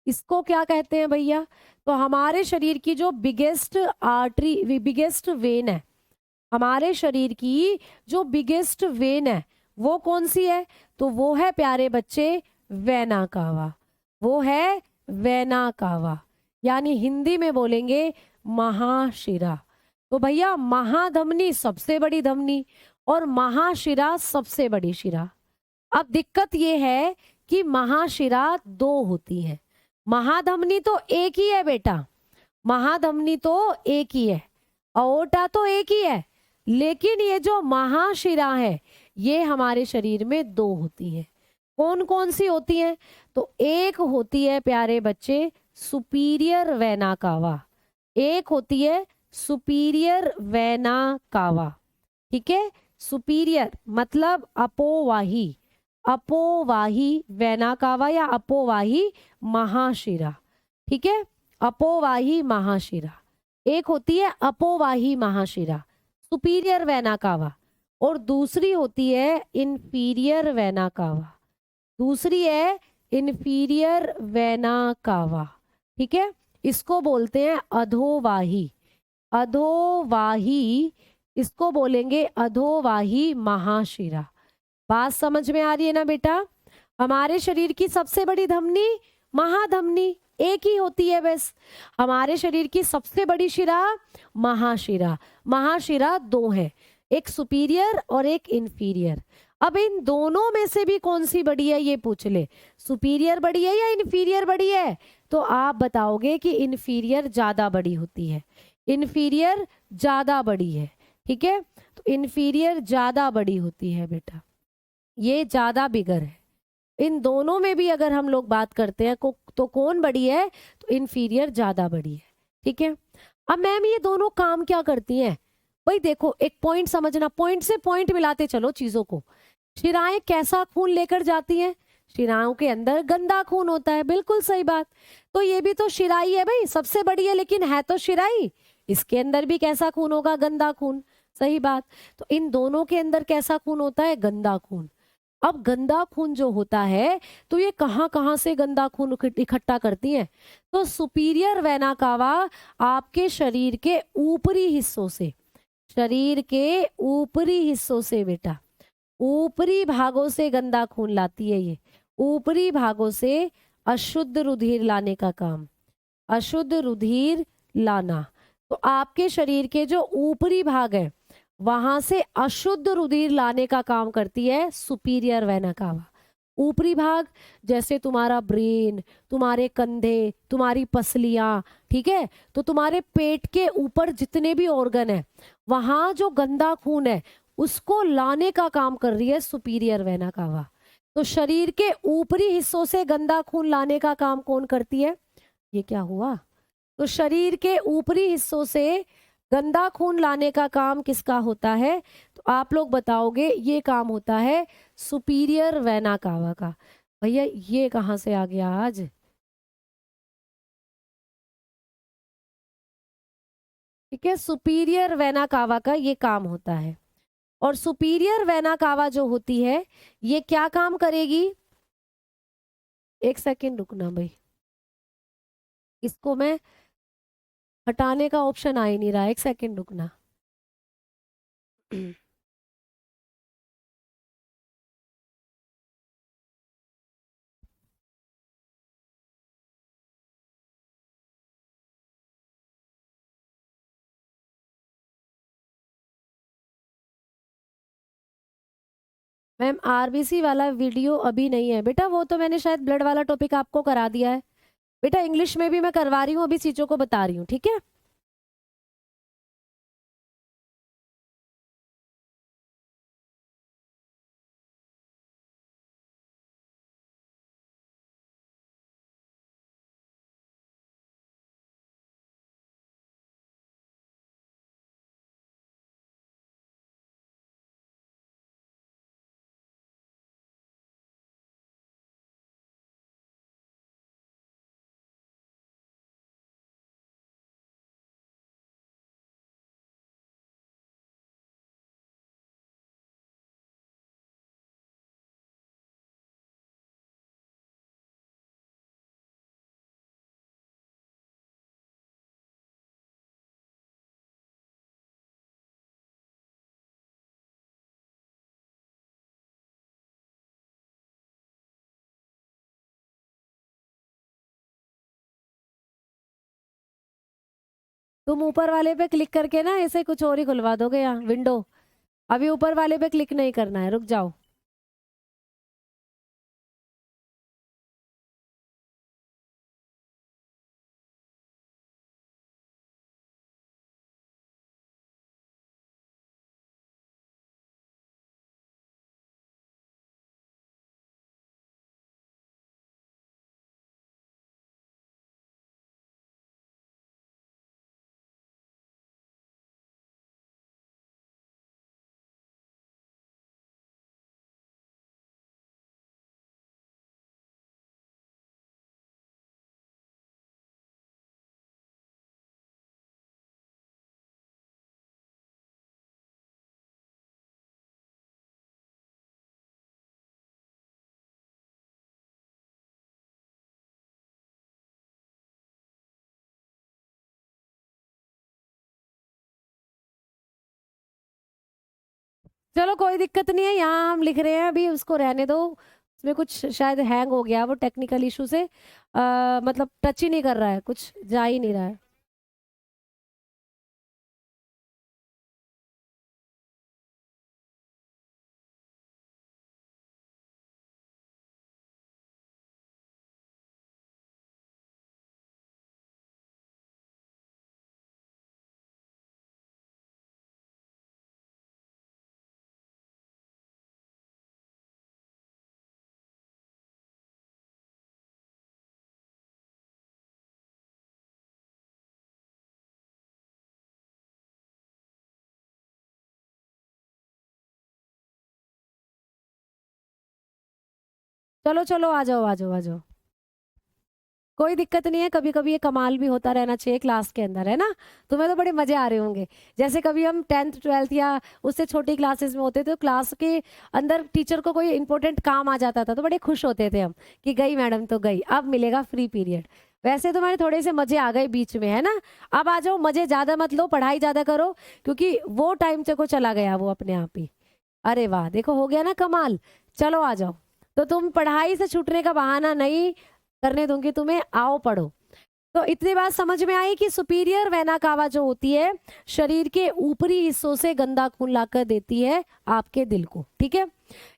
इसको क्या कहते हैं भैया? तो हमारे शरीर की जो बिगेस्ट आर्टरी, बिगेस्ट वेन है, हमारे शरीर की जो बिगेस्ट वेन है वो कौन सी है? तो वो है प्यारे बच्चे वेना कावा। वो है वेना कावा, यानी हिंदी में बोलेंगे महाशिरा। तो भैया महाधमनी सबसे बड़ी धमनी और महाशिरा सबसे बड़ी शिरा। अब दिक्कत ये है कि महाशिरा दो होती है, महाधमनी तो एक ही है बेटा, महाधमनी तो एक ही है, अओटा तो एक ही है, लेकिन ये जो महाशिरा है ये हमारे शरीर में दो होती है। कौन कौन सी होती हैं? तो एक होती है प्यारे बच्चे सुपीरियर वेना कावा, एक होती है सुपीरियर वेना कावा। ठीक है, सुपीरियर मतलब अपोवाही, अपोवाही वेना कावा या अपोवाही महाशिरा। ठीक है, अपोवाही महाशिरा एक होती है, अपोवाही महाशिरा सुपीरियर वेना कावा, और दूसरी होती है इंफीरियर वेना कावा, दूसरी है इंफीरियर वेना कावा। ठीक है, इसको बोलते हैं अधोवाही, अधोवाही, इसको बोलेंगे अधोवाही महाशिरा। बात समझ में आ रही है ना बेटा? हमारे शरीर की सबसे बड़ी धमनी महाधमनी एक ही होती है बस, हमारे शरीर की सबसे बड़ी शिरा महाशिरा, महाशिरा दो है, एक सुपीरियर और एक इंफीरियर। अब इन दोनों में से भी कौन सी बड़ी है ये पूछ ले, सुपीरियर बड़ी है या इंफीरियर बड़ी है? तो आप बताओगे कि इंफीरियर ज्यादा बड़ी होती है, इंफीरियर ज्यादा बड़ी है। ठीक है, तो इंफीरियर ज्यादा बड़ी होती है बेटा, ये ज्यादा बिगर है। इन दोनों में भी अगर हम लोग बात करते हैं तो कौन बड़ी है? तो इंफीरियर ज्यादा बड़ी है। ठीक है, अब मैम ये दोनों काम क्या करती हैं? भाई देखो एक पॉइंट समझना, पॉइंट से पॉइंट मिलाते चलो चीजों को। शिराएं कैसा खून लेकर जाती हैं? शिराओं के अंदर गंदा खून होता है, बिल्कुल सही बात। तो ये भी तो शिराई है भाई, सबसे बड़ी है लेकिन है तो शिराई, इसके अंदर भी कैसा खून होगा? गंदा खून, सही बात। तो इन दोनों के अंदर कैसा खून होता है? गंदा खून। अब गंदा खून जो होता है तो ये कहाँ कहाँ से गंदा खून इकट्ठा करती है? तो सुपीरियर वेना कावा आपके शरीर के ऊपरी हिस्सों से, शरीर के ऊपरी हिस्सों से बेटा, ऊपरी भागों से गंदा खून लाती है ये, ऊपरी भागों से अशुद्ध रुधिर लाने का काम, अशुद्ध रुधिर लाना। तो आपके शरीर के जो ऊपरी भाग है वहां से अशुद्ध रुधिर लाने का काम करती है सुपीरियर वेना कावा। ऊपरी भाग जैसे तुम्हारा ब्रेन, तुम्हारे कंधे, तुम्हारी पसलियां, ठीक है, तो तुम्हारे पेट के ऊपर जितने भी ऑर्गन है वहां जो गंदा खून है उसको लाने का काम कर रही है सुपीरियर वेना कावा। तो शरीर के ऊपरी हिस्सों से गंदा खून लाने का काम कौन करती है? ये क्या हुआ? तो शरीर के ऊपरी हिस्सों से गंदा खून लाने का काम किसका होता है? तो आप लोग बताओगे ये काम होता है सुपीरियर वेना कावा का। भैया ये कहां से आ गया आज? ठीक है, सुपीरियर वेना कावा का ये काम होता है। और सुपीरियर वेना कावा जो होती है ये क्या काम करेगी? एक सेकेंड रुकना भाई, इसको मैं हटाने का ऑप्शन आ ही नहीं रहा, एक सेकेंड रुकना। मैम आरबीसी वाला वीडियो अभी नहीं है बेटा, वो तो मैंने शायद ब्लड वाला टॉपिक आपको करा दिया है बेटा। इंग्लिश में भी मैं करवा रही हूँ, अभी चीजों को बता रही हूँ, ठीक है। तुम ऊपर वाले पे क्लिक करके ना ऐसे कुछ और ही खुलवा दोगे यहाँ विंडो। अभी ऊपर वाले पे क्लिक नहीं करना है, रुक जाओ। चलो कोई दिक्कत नहीं है, यहाँ हम लिख रहे हैं अभी, उसको रहने दो। उसमें कुछ शायद हैंग हो गया वो टेक्निकल इशू से, मतलब टच ही नहीं कर रहा है, कुछ जा ही नहीं रहा है। चलो चलो आ जाओ आ जाओ आ जाओ। कोई दिक्कत नहीं है, कभी कभी ये कमाल भी होता रहना चाहिए क्लास के अंदर, है ना। तुम्हें तो बड़े मजे आ रहे होंगे। जैसे कभी हम 10th 12th या उससे छोटी क्लासेस में होते थे, तो क्लास के अंदर टीचर को कोई इंपॉर्टेंट काम आ जाता था तो बड़े खुश होते थे हम कि गई मैडम तो गई, अब मिलेगा फ्री पीरियड। वैसे तुम्हारे थोड़े से मजे आ गए बीच में, है ना। अब आ जाओ, मजे ज्यादा मत लो, पढ़ाई ज्यादा करो, क्योंकि वो टाइम को चला गया वो अपने आप ही। अरे वाह, देखो हो गया ना कमाल। चलो आ जाओ। तो तुम पढ़ाई से छूटने का बहाना नहीं करने दूंगी तुम्हें, आओ पढ़ो। तो इतनी बात समझ में आई कि सुपीरियर वेना कावा जो होती है, शरीर के ऊपरी हिस्सों से गंदा खून लाकर देती है आपके दिल को, ठीक है।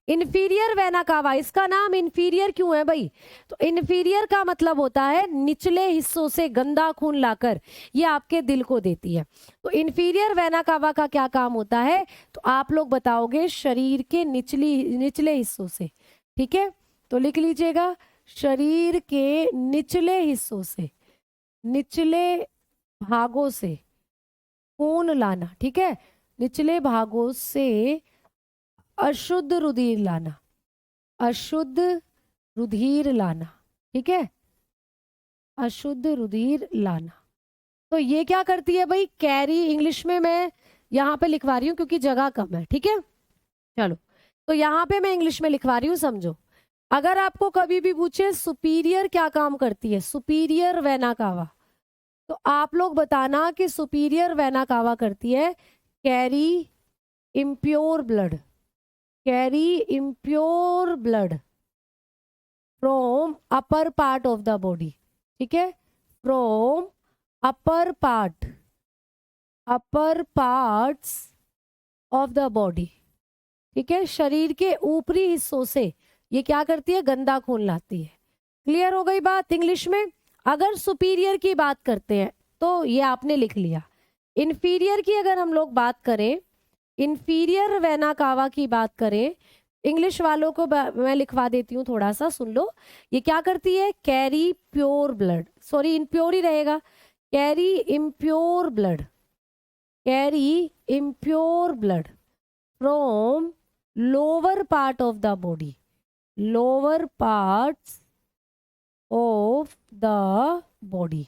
इन्फीरियर वेना कावा, इसका नाम इन्फीरियर क्यों है भाई? तो इन्फीरियर का मतलब होता है निचले हिस्सों से गंदा खून लाकर ये आपके दिल को देती है। तो इन्फीरियर वेना कावा का क्या काम होता है, तो आप लोग बताओगे, शरीर के निचले हिस्सों से, ठीक है। तो लिख लीजिएगा, शरीर के निचले हिस्सों से, निचले भागों से खून लाना, ठीक है। निचले भागों से अशुद्ध रुधिर लाना, अशुद्ध रुधिर लाना, ठीक है। अशुद्ध रुधिर लाना। तो ये क्या करती है भाई? कैरी, इंग्लिश में मैं यहाँ पे लिखवा रही हूँ क्योंकि जगह कम है, ठीक है। चलो, तो यहाँ पे मैं इंग्लिश में लिखवा रही हूँ, समझो। अगर आपको कभी भी पूछे सुपीरियर क्या काम करती है, सुपीरियर वेना कावा, तो आप लोग बताना कि सुपीरियर वेना कावा करती है carry impure blood, carry impure blood from upper part of the body, ठीक है। From upper part, upper parts of the body, ठीक है, शरीर के ऊपरी हिस्सों से ये क्या करती है, गंदा खून लाती है। क्लियर हो गई बात इंग्लिश में। अगर सुपीरियर की बात करते हैं तो ये आपने लिख लिया। इन्फीरियर की अगर हम लोग बात करें, इन्फीरियर वेना कावा की बात करें, इंग्लिश वालों को मैं लिखवा देती हूँ, थोड़ा सा सुन लो। ये क्या करती है, carry pure blood, sorry impure ही रहेगा, carry impure blood, carry impure blood from lower part of the body, lower parts of the body.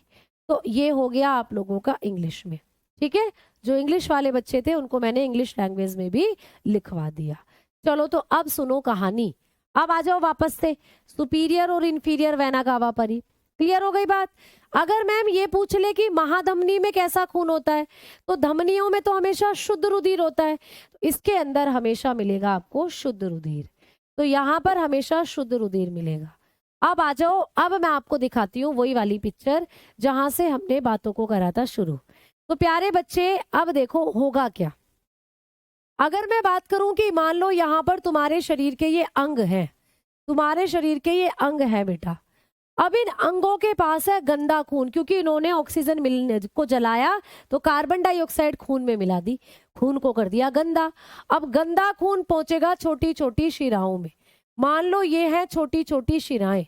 तो ये हो गया आप लोगों का इंग्लिश में। ठीक है, जो इंग्लिश वाले बच्चे थे उनको मैंने इंग्लिश लैंग्वेज में भी लिखवा दिया। चलो तो अब सुनो कहानी। अब आ जाओ वापस से सुपीरियर और इंफीरियर वेना कावा पर ही। क्लियर हो गई बात। अगर मैम ये पूछ ले कि महाधमनी में कैसा खून होता है, तो धमनियों में तो हमेशा शुद्ध रुधिर होता है, तो इसके अंदर हमेशा मिलेगा आपको शुद्ध रुधिर। तो यहाँ पर हमेशा शुद्ध रुधिर मिलेगा। अब आ जाओ, अब मैं आपको दिखाती हूँ वही वाली पिक्चर जहां से हमने बातों को करा था शुरू। तो प्यारे बच्चे अब देखो होगा क्या। अगर मैं बात करूं कि मान लो यहाँ पर तुम्हारे शरीर के ये अंग हैं, तुम्हारे शरीर के ये अंग है बेटा। अब इन अंगों के पास है गंदा खून, क्योंकि इन्होंने ऑक्सीजन मिलने को जलाया तो कार्बन डाइऑक्साइड खून में मिला दी, खून को कर दिया गंदा। अब गंदा खून पहुंचेगा छोटी छोटी शिराओं में। मान लो ये है छोटी छोटी शिराएं,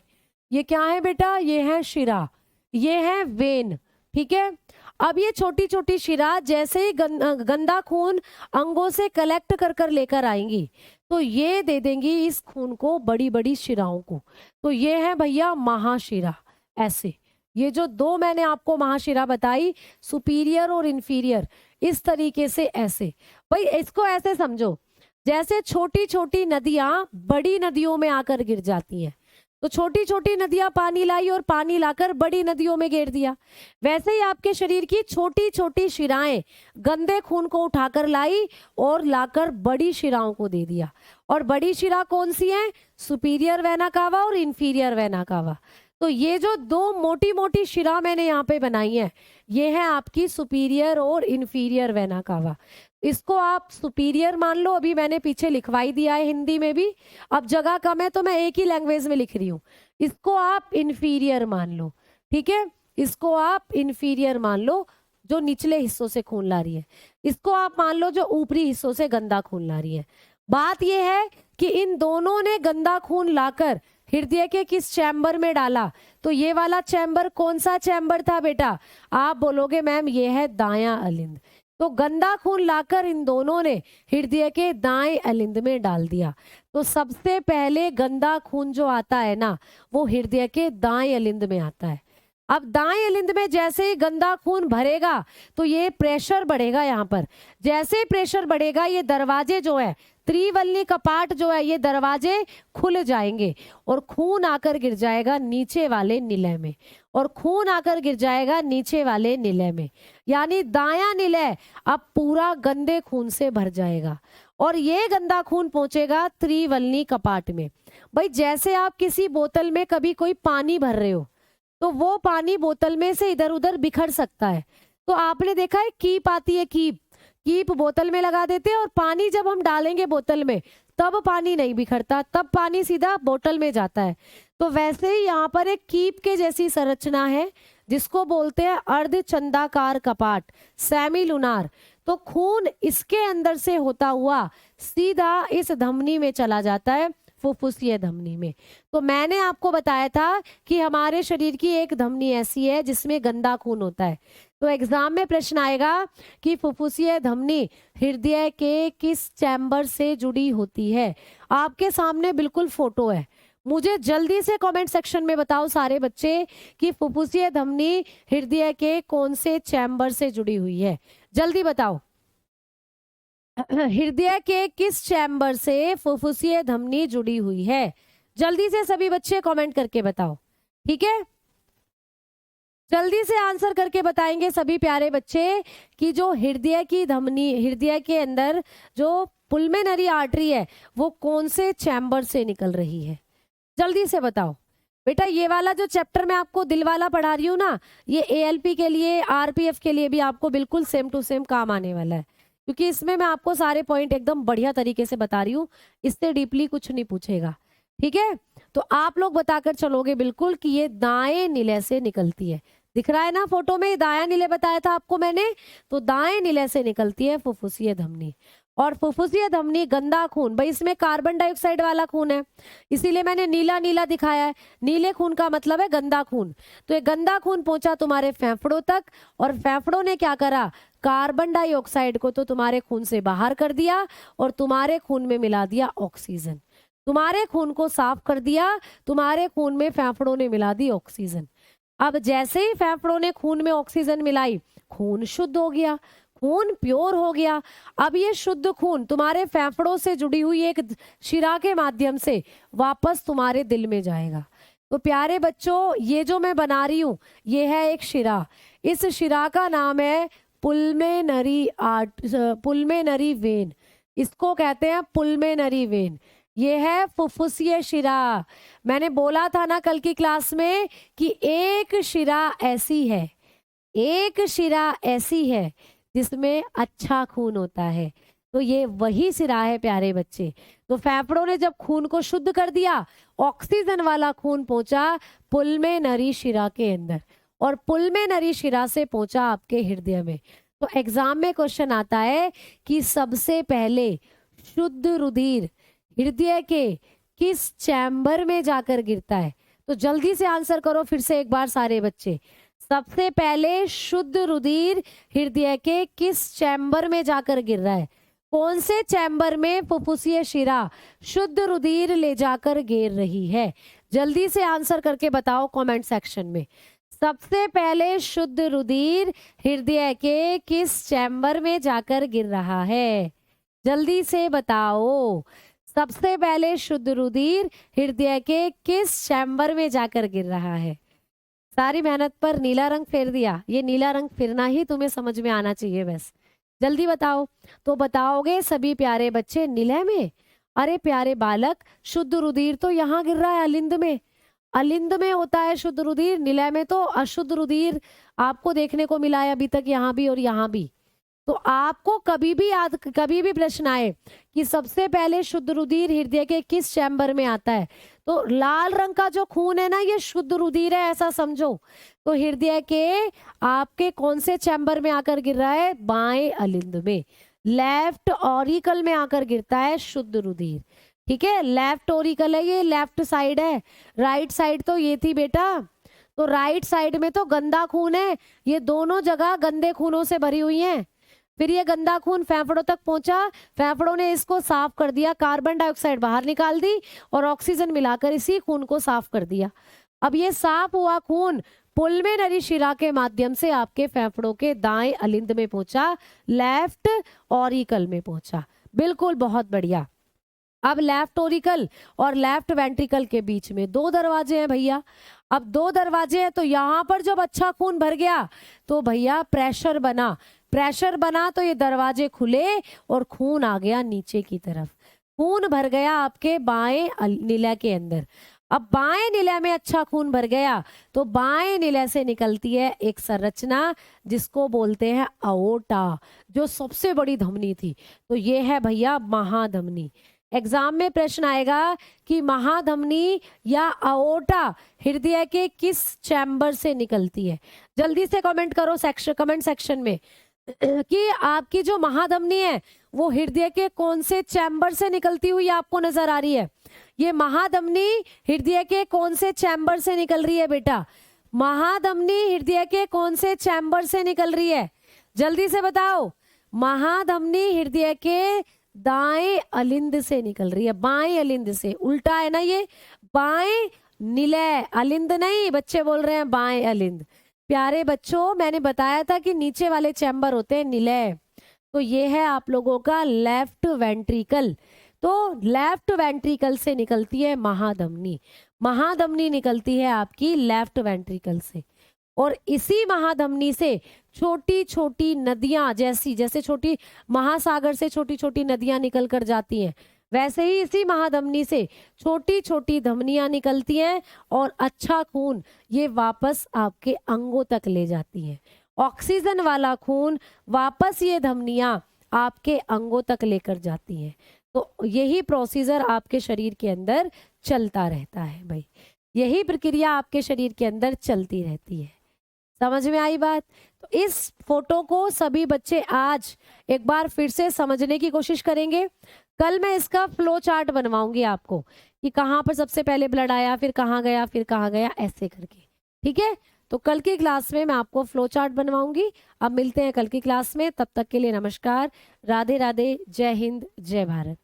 ये क्या है बेटा, ये है शिरा, ये है वेन। ठीक है, अब ये छोटी छोटी शिरा जैसे ही गंदा खून अंगों से कलेक्ट कर कर लेकर आएंगी तो ये दे देंगी इस खून को बड़ी बड़ी शिराओं को। तो ये है भैया महाशिरा। ऐसे ये जो दो मैंने आपको महाशिरा बताई, सुपीरियर और इंफीरियर, इस तरीके से ऐसे। भाई इसको ऐसे समझो जैसे छोटी छोटी नदियां बड़ी नदियों में आकर गिर जाती हैं, तो छोटी छोटी नदियां पानी लाई और पानी लाकर बड़ी नदियों में गिर दिया। वैसे ही आपके शरीर की छोटी छोटी शिराएं गंदे खून को उठाकर लाई और लाकर बड़ी शिराओं को दे दिया। और बड़ी शिरा कौन सी है, सुपीरियर वेना कावा और इंफीरियर वेना कावा। तो ये जो दो मोटी मोटी शिरा मैंने यहाँ पे बनाई है, ये है आपकी सुपीरियर और इंफीरियर वेना कावा। इसको आप सुपीरियर मान लो, अभी मैंने पीछे लिखवाई दिया है हिंदी में भी, अब जगह कम है तो मैं एक ही लैंग्वेज में लिख रही हूँ। इसको आप इंफीरियर मान लो। ठीक है, इसको आप इंफीरियर मान लो जो निचले हिस्सों से खून ला रही है, इसको आप मान लो जो ऊपरी हिस्सों से गंदा खून ला रही है। बात यह है कि इन दोनों ने गंदा खून लाकर हृदय के किस चैम्बर में डाला, तो ये वाला चैम्बर कौन सा चैम्बर था बेटा, आप बोलोगे मैम ये है दायां अलिंद। तो गंदा खून लाकर इन दोनों ने हृदय के दाएं अलिंद में डाल दिया। तो सबसे पहले गंदा खून जो आता है ना, वो हृदय के दाएं अलिंद में आता है। अब दाएं अलिंद में जैसे ही गंदा खून भरेगा तो ये प्रेशर बढ़ेगा। यहाँ पर जैसे ही प्रेशर बढ़ेगा, ये दरवाजे जो है त्रिवल्ली कपाट जो है, ये दरवाजे खुल जाएंगे और खून आकर गिर जाएगा नीचे वाले निलय में, और खून आकर गिर जाएगा नीचे वाले निलय में। यानी दायां निलय अब पूरा गंदे खून से भर जाएगा और ये गंदा खून पहुंचेगा त्रिवल्ली कपाट में। भाई जैसे आप किसी बोतल में कभी कोई पानी भर रहे हो तो वो पानी बोतल में से इधर उधर बिखर सकता है। तो आपने देखा है कीप आती है, कीप बोतल में लगा देते हैं और पानी जब हम डालेंगे बोतल में तब पानी नहीं बिखरता, तब पानी सीधा बोतल में जाता है। तो वैसे ही यहाँ पर एक कीप के जैसी संरचना है जिसको बोलते हैं अर्धचंदाकार कपाट, सेमी लूनार। तो खून इसके अंदर से होता हुआ सीधा इस धमनी में चला जाता है, फुफ्फुसीय धमनी में। तो मैंने आपको बताया था कि हमारे शरीर की एक धमनी ऐसी है जिसमें गंदा खून होता है। तो एग्जाम में प्रश्न आएगा कि फुफ्फुसीय धमनी हृदय के किस चैम्बर से जुड़ी होती है। आपके सामने बिल्कुल फोटो है, मुझे जल्दी से कमेंट सेक्शन में बताओ सारे बच्चे कि फुफ्फुसीय धमनी हृदय के कौन से चैम्बर से जुड़ी हुई है, जल्दी बताओ। हृदय के किस चैम्बर से फुफ्फुसीय धमनी जुड़ी हुई है, जल्दी से सभी बच्चे कमेंट करके बताओ। ठीक है, जल्दी से आंसर करके बताएंगे सभी प्यारे बच्चे कि जो हृदय की धमनी, हृदय के अंदर जो पुल्मोनरी आर्टरी है वो कौन से चैम्बर से निकल रही है, जल्दी से बताओ। बेटा ये वाला जो चैप्टर मैं आपको दिल वाला पढ़ा रही हूँ ना, ये ALP के लिए, RPF के लिए भी आपको बिल्कुल सेम टू सेम काम आने वाला है, क्योंकि इसमें मैं आपको सारे पॉइंट एकदम बढ़िया तरीके से बता रही हूँ, इससे डीपली कुछ नहीं पूछेगा। ठीक है, तो आप लोग बताकर चलोगे बिल्कुल कि ये दाएं निलय से निकलती है। दिख रहा है ना फोटो में, दायां निलय बताया था आपको मैंने, तो दाएं निलय से निकलती है फुफ्फुसीय धमनी। और फुफ्फुसीय धमनी गंदा खून, भाई इसमें कार्बन डाइऑक्साइड वाला खून है, इसीलिए मैंने नीला नीला दिखाया है। नीले खून का मतलब है गंदा खून। तो ये गंदा खून पहुंचा तुम्हारे फेफड़ों तक, और फेफड़ों ने क्या करा, कार्बन डाइऑक्साइड को तो तुम्हारे खून से बाहर कर दिया और तुम्हारे खून में मिला दिया ऑक्सीजन। तुम्हारे खून को साफ कर दिया, तुम्हारे खून में फेफड़ों ने मिला दी ऑक्सीजन। अब जैसे ही फेफड़ों ने खून में ऑक्सीजन मिलाई, खून शुद्ध हो गया, खून प्योर हो गया। अब ये शुद्ध खून तुम्हारे फेफड़ों से जुड़ी हुई एक शिरा के माध्यम से वापस तुम्हारे दिल में जाएगा। तो प्यारे बच्चों, ये जो मैं बना रही हूं ये है एक शिरा। इस शिरा का नाम है पुल्मेनरी वेन। इसको कहते हैं पुल्मेनरी वेन। ये है फुफ्फुसीय शिरा। मैंने बोला था ना कल की क्लास में कि एक शिरा ऐसी है, एक शिरा ऐसी है जिसमें अच्छा खून होता है। तो ये वही शिरा है प्यारे बच्चे। तो फेफड़ों ने जब खून को शुद्ध कर दिया, ऑक्सीजन वाला खून पहुंचा पुल्मेनरी शिरा के अंदर, और पुल्मेनरी शिरा से पहुंचा आपके हृदय में। तो एग्जाम में क्वेश्चन आता है कि सबसे पहले शुद्ध रुधिर हृदय के किस चैम्बर में जाकर गिरता है। तो जल्दी से आंसर करो फिर से एक बार सारे बच्चे। सबसे पहले शुद्ध रुधिर हृदय के किस चैम्बर में जाकर गिर रहा है, कौन से चैम्बर में फुफ्फुसीय शिरा शुद्ध रुधिर ले जाकर गिर रही है। जल्दी से आंसर करके बताओ कमेंट सेक्शन में। सबसे पहले शुद्ध रुधिर हृदय के किस चैम्बर में जाकर गिर रहा है, जल्दी से बताओ। सबसे पहले शुद्ध रुधिर हृदय के किस चैम्बर में जाकर गिर रहा है। सारी मेहनत पर नीला रंग फेर दिया, ये नीला रंग फिरना ही तुम्हें समझ में आना चाहिए बस। जल्दी बताओ। तो बताओगे सभी प्यारे बच्चे निलय में। अरे प्यारे बालक, शुद्ध रुधिर तो यहाँ गिर रहा है अलिंद में। अलिंद में होता है शुद्ध रुधिर, निलय में तो अशुद्ध रुधिर आपको देखने को मिला है अभी तक, यहाँ भी और यहाँ भी। तो आपको कभी भी प्रश्न आए कि सबसे पहले शुद्ध रुधिर हृदय के किस चैम्बर में आता है, तो लाल रंग का जो खून है ना ये शुद्ध रुधिर है ऐसा समझो। तो हृदय के आपके कौन से चैम्बर में आकर गिर रहा है, बाएं अलिंद में, लेफ्ट ऑरिकल में आकर गिरता है शुद्ध रुधिर। ठीक है, लेफ्ट ऑरिकल है, ये लेफ्ट साइड है, राइट साइड तो ये थी बेटा। तो राइट साइड में तो गंदा खून है, ये दोनों जगह गंदे खूनों से भरी हुई हैं। फिर ये गंदा खून फेफड़ों तक पहुंचा, फेफड़ों ने इसको साफ कर दिया, कार्बन डाइऑक्साइड बाहर निकाल दी और ऑक्सीजन मिलाकर इसी खून को साफ कर दिया। अब ये साफ हुआ खून पुल्मेनरी शिरा के माध्यम से आपके फेफड़ों के दाएं अलिंद में पहुंचा, लेफ्ट ऑरिकल में पहुंचा। बिल्कुल, बहुत बढ़िया। अब लेफ्ट ऑरिकल और लेफ्ट वेंट्रिकल के बीच में दो दरवाजे हैं भैया। अब दो दरवाजे हैं तो यहाँ पर जब अच्छा खून भर गया तो भैया प्रेशर बना, प्रेशर बना तो ये दरवाजे खुले और खून आ गया नीचे की तरफ, खून भर गया आपके बाएं निलय के अंदर। अब बाएं निलय में अच्छा खून भर गया तो बाएं निलय से निकलती है एक संरचना जिसको बोलते हैं अओर्टा, जो सबसे बड़ी धमनी थी। तो ये है भैया महाधमनी। एग्जाम में प्रश्न आएगा कि महाधमनी या अओर्टा हृदय के किस चैम्बर से निकलती है। जल्दी से कमेंट करो कमेंट सेक्शन में कि आपकी जो महाधमनी है वो हृदय के कौन से चैम्बर से निकलती हुई आपको नजर आ रही है। ये महाधमनी हृदय के कौन से चैम्बर से निकल रही है बेटा, महाधमनी हृदय के कौन से चैम्बर से निकल रही है, जल्दी से बताओ। महाधमनी हृदय के दाएं अलिंद से निकल रही है, बाएं अलिंद से। उल्टा है ना ये, बाएं निलय, अलिंद नहीं, बच्चे बोल रहे हैं बाएं अलिंद। प्यारे बच्चों, मैंने बताया था कि नीचे वाले चैम्बर होते हैं निलय। तो ये है आप लोगों का लेफ्ट वेंट्रिकल। तो लेफ्ट वेंट्रिकल से निकलती है महाधमनी, महाधमनी निकलती है आपकी लेफ्ट वेंट्रिकल से। और इसी महाधमनी से छोटी छोटी नदियां, जैसे छोटी महासागर से छोटी छोटी नदियां निकल कर जाती हैं, वैसे ही इसी महाधमनी से छोटी छोटी धमनियां निकलती हैं और अच्छा खून ये वापस आपके अंगों तक ले जाती हैं। ऑक्सीजन वाला खून वापस ये धमनियां आपके अंगों तक लेकर जाती हैं। तो यही प्रोसीजर आपके शरीर के अंदर चलता रहता है भाई, यही प्रक्रिया आपके शरीर के अंदर चलती रहती है। समझ में आई बात? तो इस फोटो को सभी बच्चे आज एक बार फिर से समझने की कोशिश करेंगे। कल मैं इसका फ्लो चार्ट बनवाऊंगी आपको कि कहाँ पर सबसे पहले ब्लड आया, फिर कहाँ गया, फिर कहाँ गया, ऐसे करके। ठीक है, तो कल की क्लास में मैं आपको फ्लो चार्ट बनवाऊंगी। अब मिलते हैं कल की क्लास में, तब तक के लिए नमस्कार, राधे राधे, जय हिंद, जय भारत।